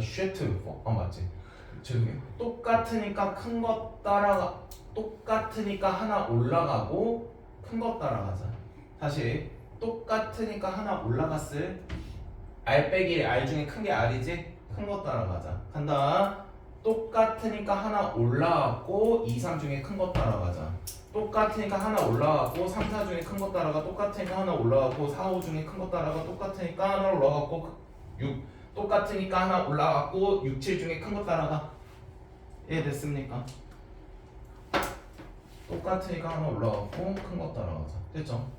쉐트 맞지? 죄송해요. 똑같으니까 큰 것 따라가. 똑같으니까 하나 올라가고 큰 것 따라가자. 다시 똑같으니까 하나 올라갔을 r 빼기 1 r 중에 큰 게 r이지? 큰 것 따라가자. 간다. 똑같으니까 하나 올라갔고 2, 3 중에 큰 것 따라가자. 똑같으니까 하나 올라갔고 3, 4 중에 큰 것 따라가. 똑같으니까 하나 올라갔고 4, 5 중에 큰 것 따라가. 똑같으니까 하나 올라갔고 6 똑같으니까 하나 올라갔고 6, 7 중에 큰 것 따라가. 이해됐습니까? 똑같으니까 하나 올라갔고 큰 것 따라가자. 됐죠?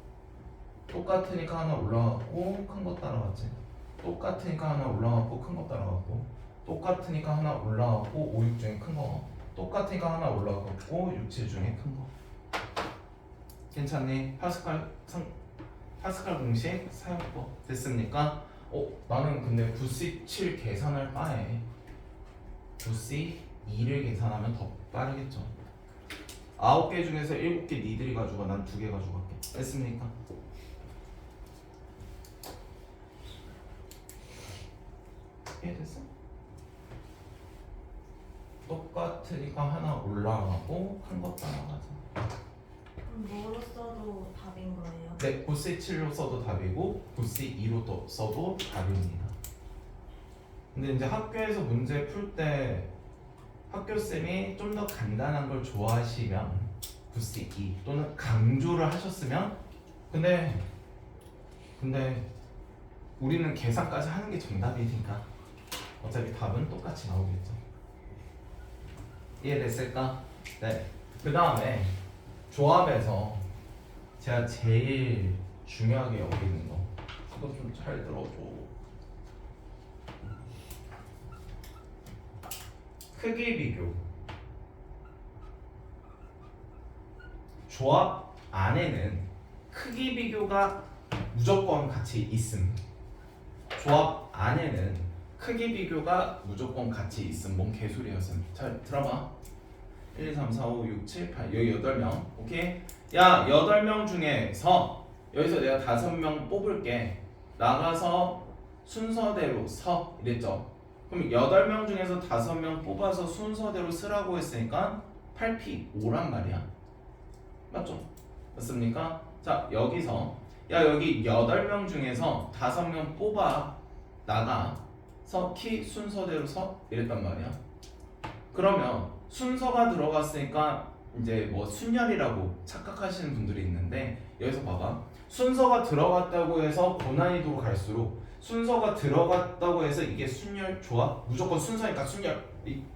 똑같으니까 하나 올라갔고 큰 것 따라갔지. 똑같으니까 하나 올라갔고 큰 것 따라갔고 똑같으니까 하나 올라갔고 5, 6 중에 큰 거. 똑같으니까 하나 올라갔고 6, 7 중에 큰 거. 괜찮니? 파스칼 공식 사용법 됐습니까? 나는 근데 9C7 계산할 바에 9C2를 계산하면 더 빠르겠죠. 9개 중에서 7개 니들이 가져가. 난 2개 가져갈게. 됐습니까? 이해됐어? 똑같으니까 하나 올라가고 큰 거 따라가자. 그럼 뭐로 써도 답인 거예요? 네, 9C7로 써도 답이고 9C2로 또 써도 답입니다. 근데 이제 학교에서 문제 풀 때 학교쌤이 좀 더 간단한 걸 좋아하시면 9C2 또는 강조를 하셨으면 근데 우리는 계산까지 하는 게 정답이니까 어차피 답은 똑같이 나오겠죠. 이해됐을까? 네. 그 다음에 조합에서 제가 제일 중요하게 여기는 거 이거 좀 잘 들어줘. 크기 비교. 조합 안에는 크기 비교가 무조건 같이 있음. 조합 안에는 크기 비교가 무조건 같이 있음. 뭔 개소리였음. 잘 들어봐. 1, 2, 3, 4, 5, 6, 7, 8 여기 8명. 오케이? 야 8명 중에서 여기서 내가 5명 뽑을게. 나가서 순서대로 서 이랬죠. 그럼 8명 중에서 5명 뽑아서 순서대로 쓰라고 했으니까 8P 5란 말이야. 맞죠? 맞습니까? 자 여기서 야 여기 8명 중에서 5명 뽑아 나가서 키 순서대로 서 이랬단 말이야. 그러면 순서가 들어갔으니까 이제 뭐 순열이라고 착각하시는 분들이 있는데 여기서 봐봐. 순서가 들어갔다고 해서 고난이도로 갈수록 순서가 들어갔다고 해서 이게 순열 조합? 무조건 순서니까 순열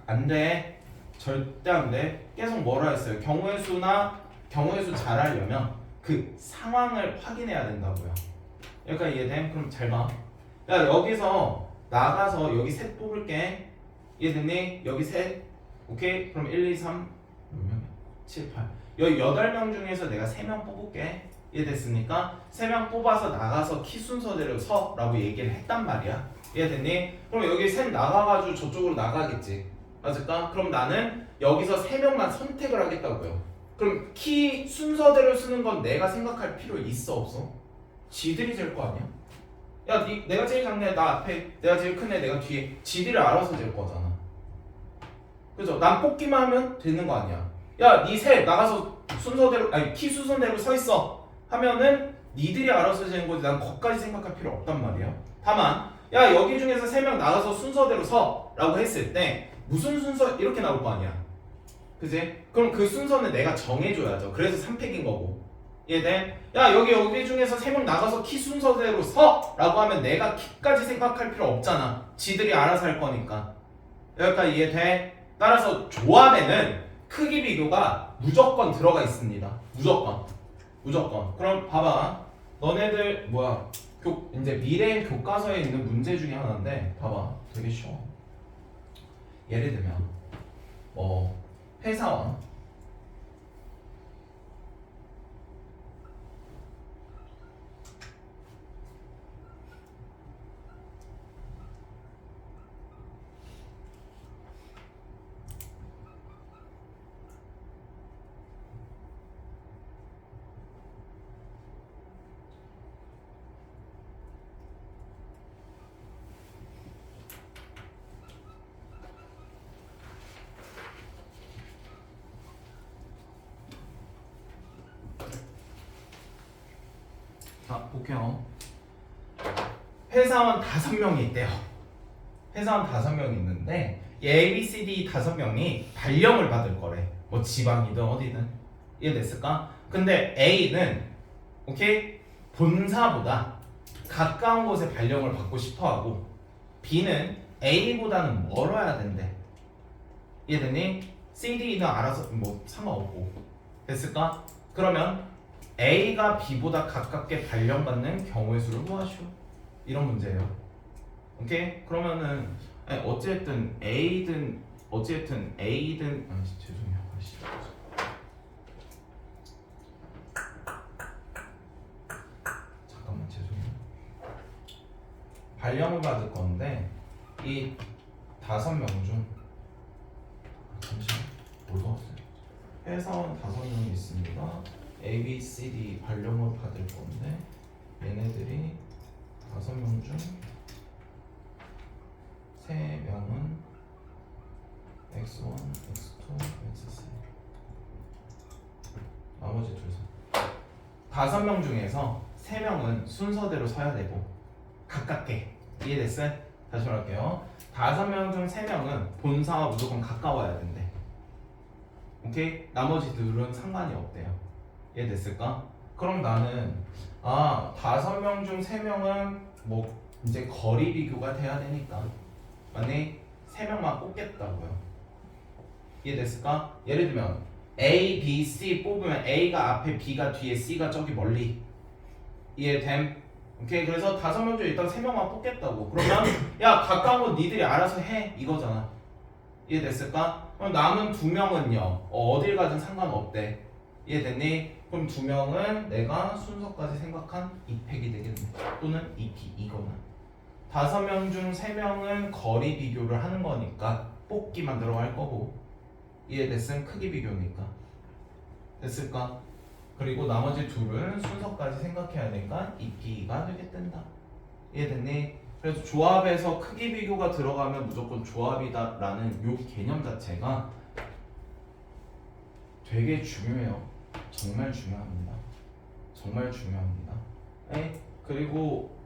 안 돼. 절대 안 돼. 계속 뭐라 했어요? 경우의 수 잘하려면 그 상황을 확인해야 된다고요. 그러니까 이해돼? 그럼 잘 봐. 야 여기서 나가서 여기 셋 뽑을게. 이해됐니? 여기 셋. 오케이? 그럼 1, 2, 3 몇 명이야? 7, 8 여기 8명 중에서 내가 3명 뽑을게. 이해됐습니까? 3명 뽑아서 나가서 키 순서대로 서 라고 얘기를 했단 말이야. 이해됐니? 그럼 여기 셋 나가가지고 저쪽으로 나가겠지. 맞을까? 그럼 나는 여기서 3명만 선택을 하겠다고요. 그럼 키 순서대로 쓰는 건 내가 생각할 필요 있어 없어? 지들이 잴 거 아니야? 야 내가 제일 작네 나 앞에, 내가 제일 큰애 내가 뒤에. 지들이 알아서 잴 거잖아. 그죠? 난 뽑기만 하면 되는 거 아니야. 야 니 셋 나가서 순서대로 아니 키 순서대로 서 있어 하면은 니들이 알아서 재는 거지. 난 거기까지 생각할 필요 없단 말이야. 다만 야 여기 중에서 3명 나가서 순서대로 서 라고 했을 때 무슨 순서 이렇게 나올 거 아니야. 그지? 그럼 그 순서는 내가 정해줘야죠. 그래서 3팩인 거고. 이해돼? 야 여기 중에서 3명 나가서 키 순서대로 서 라고 하면 내가 키까지 생각할 필요 없잖아. 지들이 알아서 할 거니까. 여기까지 이해돼? 따라서 조합에는 크기 비교가 무조건 들어가 있습니다. 무조건. 그럼 봐봐. 너네들 뭐야? 이제 미래 교과서에 있는 문제 중에 하나인데 봐봐 되게 쉬워. 예를 들면 뭐 회사원 자 볼게요. 회사원 5명이 있대요. 회사원 5명이 있는데 A, B, C, D 5명이 발령을 받을 거래. 뭐 지방이든 어디든. 이해됐을까? 근데 A는 오케이? 본사보다 가까운 곳에 발령을 받고 싶어하고 B는 A보다는 멀어야 된대. 이해됐니? C, D는 알아서 뭐 상관없고. 됐을까? 그러면 A가 B보다 가깝게 발령받는 경우의 수를 구하시오. 이런 문제예요. 오케이? 그러면은 아니, 어쨌든 A든 죄송해요. 아씨. 잠깐만 죄송해요. 발령을 받을 건데 이 5명 중 잠시만 뭘 넣었어요? 회사원 5명이 있습니다. A, B, C, D 발령을 받을 건데 얘네들이 5명 중 3명은 X1, X2, X3 나머지 둘 5명 중에서 3명은 순서대로 서야 되고 가깝게. 이해됐어요? 다시 말할게요. 5명 중 3명은 본사와 무조건 가까워야 된대. 오케이? 나머지 둘은 상관이 없대요. 이해됐을까? 그럼 나는 5명 중 3명은 뭐 이제 거리 비교가 돼야 되니까 만약에 3명만 뽑겠다고요. 이해됐을까? 예를 들면 A, B, C 뽑으면 A가 앞에 B가 뒤에 C가 저기 멀리. 이해됨? 오케이. 그래서 5명 중 일단 3명만 뽑겠다고. 그러면 야 가까운 거 니들이 알아서 해 이거잖아. 이해됐을까? 그럼 남은 2명은요 어딜 가든 상관없대. 이해됐니? 그럼 2명은 내가 순서까지 생각한 2팩이 되겠네. 또는 2P 이거는 5명 중 3명은 거리 비교를 하는 거니까 뽑기만 들어갈 거고. 이해됐음? 크기 비교니까. 됐을까? 그리고 나머지 둘은 순서까지 생각해야 되니까 2P가 되겠단다. 이해됐니? 그래서 조합에서 크기 비교가 들어가면 무조건 조합이다 라는 요 개념 자체가 되게 중요해요. 정말 중요합니다. 정말 중요합니다. 그리고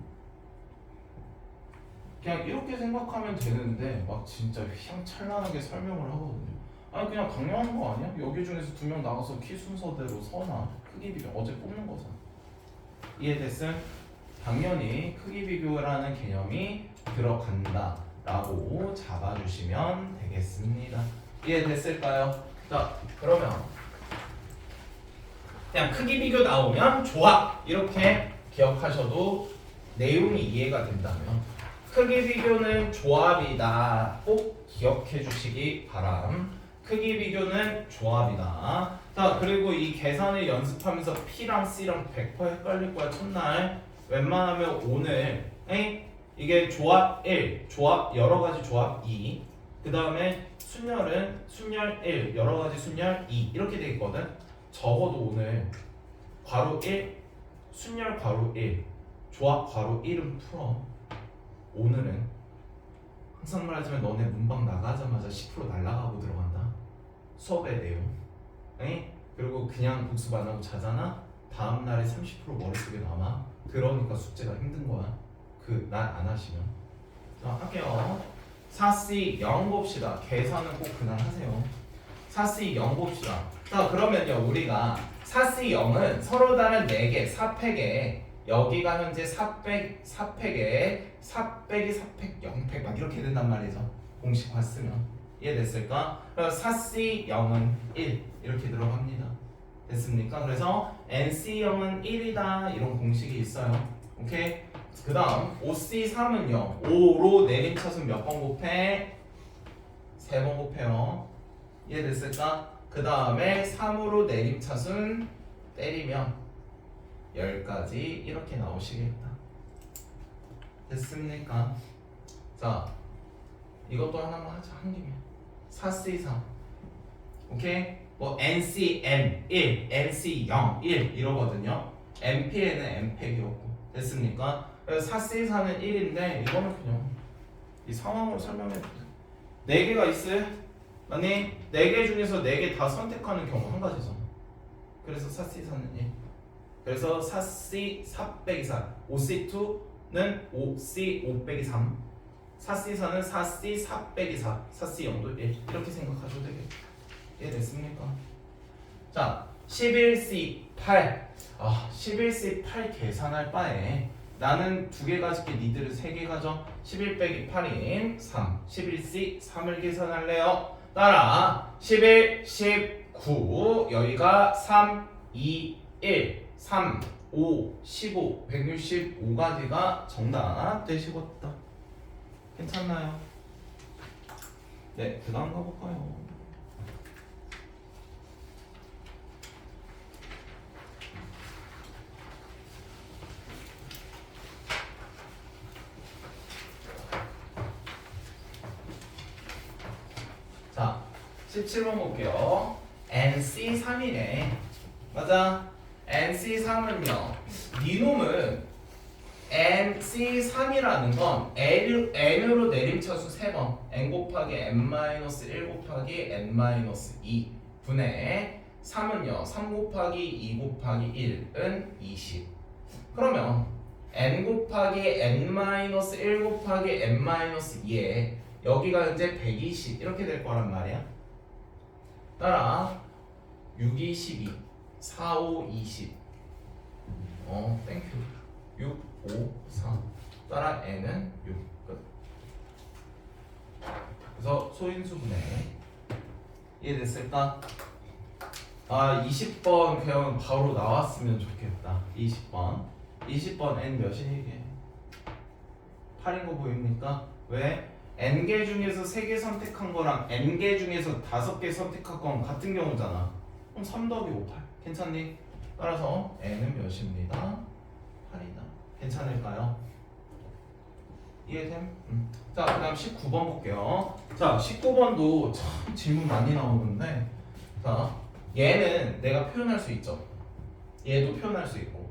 그냥 이렇게 생각하면 되는데 막 진짜 휘황찬란하게 설명을 하거든요. 아니 그냥 당연한 거 아니야? 여기 중에서 2명 나가서 키 순서대로 서나 크기 비교 어제 뽑는 거잖아. 이해됐음? 당연히 크기 비교라는 개념이 들어간다 라고 잡아주시면 되겠습니다. 이해됐을까요? 자 그러면 그냥 크기 비교 나오면 조합 이렇게 기억하셔도 내용이 이해가 된다면 크기 비교는 조합이다 꼭 기억해 주시기 바람. 크기 비교는 조합이다. 자 그리고 이 계산을 연습하면서 P랑 C랑 100% 헷갈릴 거야 첫날. 웬만하면 오늘 이게 조합 1, 조합 여러가지 조합 2, 그 다음에 순열은 순열 1, 여러가지 순열 2 이렇게 돼 있거든. 적어도 오늘 괄호 1, 순열 괄호 1, 조합 괄호 1은 풀어. 오늘은 항상 말하지만 너네 문방 나가자마자 10% 날라가고 들어간다. 수업의 내용. 그리고 그냥 복습 안 하고 자잖아. 다음날에 30% 머릿속에 남아. 그러니까 숙제가 힘든 거야. 그 날 안 하시면. 자 할게요. 4C 0 봅시다. 계산은 꼭 그날 하세요. 4C 0 봅시다. 자 그러면요 우리가 4C 0은 서로 다른 4개 4팩에 여기가 현재 4팩에 4팩이 4팩 0팩 막 이렇게 된단 말이죠. 공식 봤으면. 이해됐을까? 그래서 4C 0은 1 이렇게 들어갑니다. 됐습니까? 그래서 NC 0은 1이다 이런 공식이 있어요. 오케이? 그 다음 OC3은요 5로 내림차순 몇 번 곱해? 3번 곱해요. 이해됐을까? 그 다음에 3으로 내림차순 때리면 10까지 이렇게 나오시겠다. 됐습니까? 자 이것도 하나만 하자. 한 김에 4C3 오케이? 뭐 NCM 1, NC0 1 이러거든요. NP에는 N팩이었고 됐습니까? 그래서 4C4는 1인데 이거는 그냥 이 상황으로 설명해 도 돼. 4개가 있어요? 아니 4개 중에서 4개 다 선택하는 경우 한 가지죠. 그래서 4C4는 1. 그래서 4C 4 빼기 4 5C2는 5C 5 빼기 3 4C4는 4C 4 빼기 4 4C 0도 1 이렇게 생각하셔도 되겠죠. 이해됐습니까? 자 11C 8 11C 8 계산할 바에 나는 2개 가질게 니들은 3개 가져. 11 빼기 8인 3 11C 3을 계산할래요. 따라 11, 19 여기가 3, 2, 1 3, 5, 15 165가지가 정답 되시겠다. 괜찮나요? 네, 그 다음 가볼까요? 자, 17번 볼게요. NC3이네. 맞아. NC3은요. 니놈은 NC3이라는 건 N으로 내림차수 3번 N 곱하기 N-1 곱하기 N-2 분의 3은요 3 곱하기 2 곱하기 1은 20. 그러면 N 곱하기 N-1 곱하기 N-2에 여기가 이제 120 이렇게 될 거란 말이야. 따라 6, 2, 12 4, 5, 20 땡큐 6, 5, 4 따라 n은 6 끝. 그래서 소인수분해 이해됐을까? 20번 그냥 바로 나왔으면 좋겠다. 20번 n 몇이게? 8인 거 보입니까? 왜? n개 중에서 3개 선택한 거랑 n개 중에서 5개 선택한 건 같은 경우잖아. 그럼 3 더하기 5, 8 괜찮니? 따라서 n은 몇입니다? 8이다. 괜찮을까요? 이해됨? 자, 그 다음 19번 볼게요. 자, 19번도 참 질문 많이 나오는데 자, 얘는 내가 표현할 수 있죠. 얘도 표현할 수 있고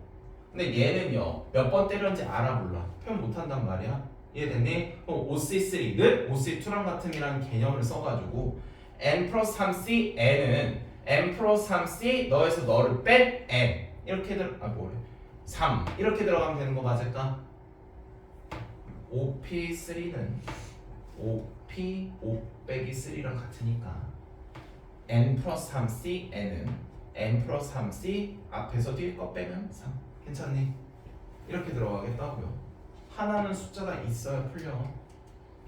근데 얘는요 몇 번 때렸는지 알아 몰라. 표현 못한단 말이야. 이해됐니? 그럼 OC3 는 OC2랑 같음이라는 개념을 써가지고 n 플러스 3C n은 n 플러스 3C 너에서 너를 뺀 n 이렇게 3 이렇게 들어가면 되는 거 맞을까? OP3는 OP 5 빼기 3랑 같으니까 n 플러스 3C n은 n 플러스 3C 앞에서 뒤에 거 빼면 3 괜찮니? 이렇게 들어가겠다고요. 하나는 숫자가 있어야 풀려.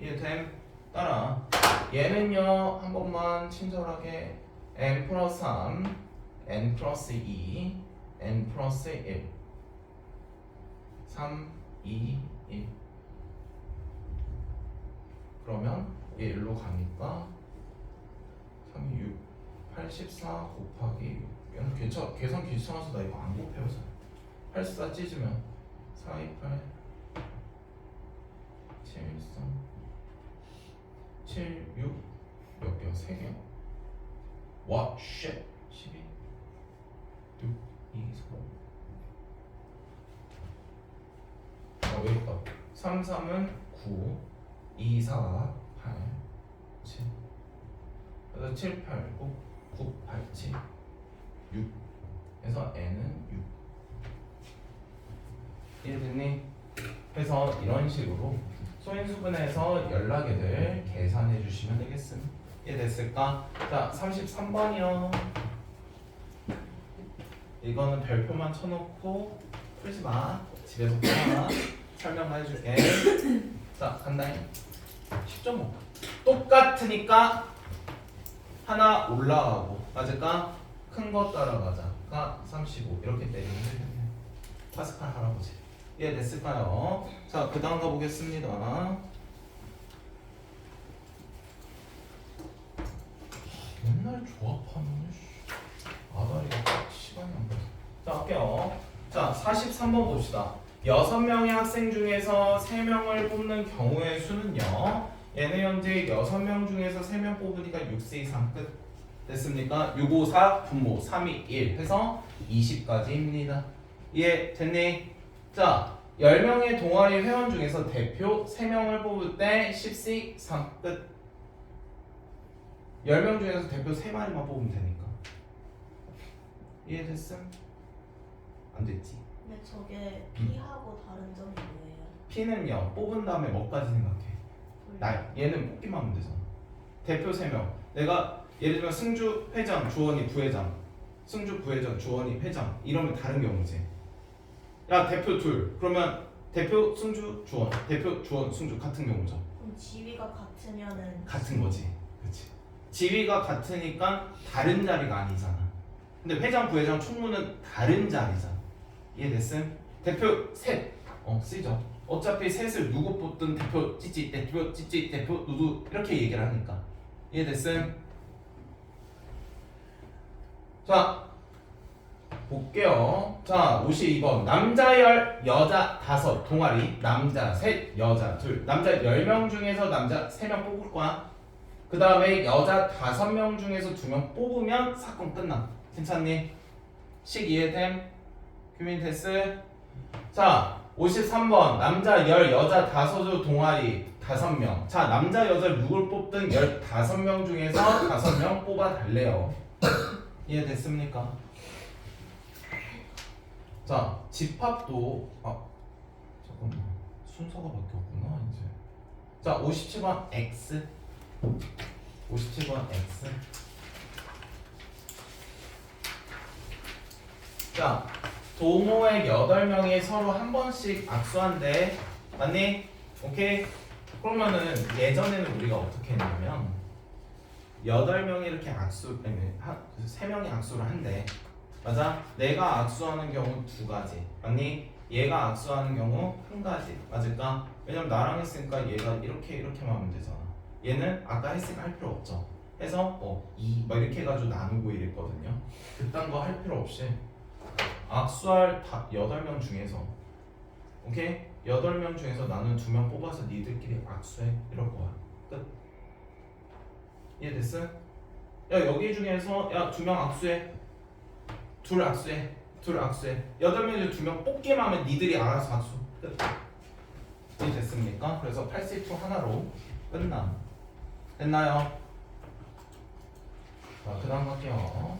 이해됨? 따라 얘는요 한 번만 친절하게 n 플러스 3 n 플러스 2 n 플러스 1 3, 2, 1 그러면 얘 1로 가니까 3이 6 84 곱하기 6 얘는 계산 귀찮아서 나 이거 안 곱해요. 84 찢으면 4, 2, 8 7, 3 7, 6 몇 개야? 3개? 와, 쉣 12 6, 2, 4 여기 있다. 3, 3은 9 2, 4, 8 7 그래서 7, 8, 9 9, 8, 7 6 그래서 n은 6 이해됐니? 그래서 이런 식으로 소인수분해에서 연락애들 계산해 주시면 되겠음. 이해됐을까? 자 33번이요. 이거는 별표만 쳐놓고 풀지마. 집에서 풀어라. 설명만 해줄게. 자 간다잉. 10.5 똑같으니까 하나 올라가고 맞을까? 큰 거 따라가자 가 35 이렇게 때리면 되겠네. 파스칼 할아버지 이해됐을까요? 자, 그 다음 가보겠습니다. 맨날 조합하면 아다리가 시간이 안 가. 자, 할게요. 자, 43번 봅시다. 6명의 학생 중에서 3명을 뽑는 경우의 수는요. 얘네 현재 6명 중에서 3명 뽑으니까 6세 이상 끝. 됐습니까? 6, 5, 4, 분모 3, 2, 1 해서 20까지입니다. 이해 됐니? 자, 10명의 동아리 회원 중에서 대표 3명을 뽑을 때 10세 이상 끝. 10명 중에서 대표 3마리만 뽑으면 되니까. 이해됐음? 안 됐지? 근데 저게 P하고 다른 점이 뭐예요? P는요, 뽑은 다음에 뭐까지 생각해? 얘는 뽑기만 하면 되잖아. 대표 3명. 내가 예를 들면 승주 회장, 주원이 부회장. 승주 부회장, 주원이 회장. 이러면 다른 경우지. 야, 대표 둘. 그러면 대표 승주, 주원. 대표 주원, 승주 같은 경우죠. 그럼 지위가 같으면은 같은 거지. 그치. 지위가 같으니까 다른 자리가 아니잖아. 근데 회장, 부회장, 총무는 다른 자리잖아. 이해됐음? 대표 셋. 쓰죠. 어차피 셋을 누구 뽑든 대표 찌찌, 대표 찌찌, 대표 누구 이렇게 얘기를 하니까. 이해됐음? 자, 볼게요. 자, 52번. 남자 10, 여자 5 동아리. 남자 셋, 여자 둘. 남자 10명 중에서 남자 3명 뽑을 거야. 그 다음에 여자 5명 중에서 2명 뽑으면 사건 끝나. 괜찮니? 식 이해됨? 규민 됐어? 자, 53번. 남자 10, 여자 5 동아리 5명. 자, 남자 여자 누굴 뽑든 15명 중에서 5명 뽑아 달래요. 이해됐습니까? 자, 집합도 잠깐만 순서가 바뀌었구나 이제. 자, 57번 X. 57번 X. 자, 동호회 8명이 서로 한 번씩 악수한대. 맞니? 오케이? 그러면은 예전에는 우리가 어떻게 했냐면 8명이 이렇게 3명이 악수를 한대. 맞아? 내가 악수하는 경우 2가지. 맞니? 얘가 악수하는 경우 1가지. 맞을까? 왜냐면 나랑 했으니까 얘가 이렇게만 하면 되잖아. 얘는 아까 했으니까 할 필요 없죠. 해서 2 막 이렇게 해가지고 나누고 이랬거든요. 그딴 거 할 필요 없이 악수할 8명 중에서, 오케이? 8명 중에서 나는 2명 뽑아서 니들끼리 악수해. 이럴 거야. 끝. 이해됐어? 야, 여기 중에서 야, 2명 악수해. 둘 악수해. 8명 중에 2명 뽑기만 하면 니들이 알아서 악수. 끝. 이해됐습니까? 그래서 82 하나로 끝남. 됐나요? 자, 그 다음 갈게요.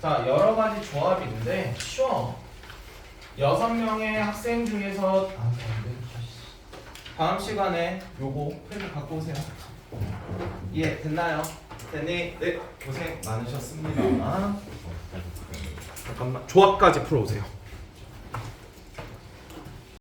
자, 여러 가지 조합인데 쉬워. 6명의 학생 중에서 다음 시간에 요거 프린트 갖고 오세요. 예, 됐나요? 됐니? 네, 고생 많으셨습니다. 잠깐만, 조합까지 풀어오세요.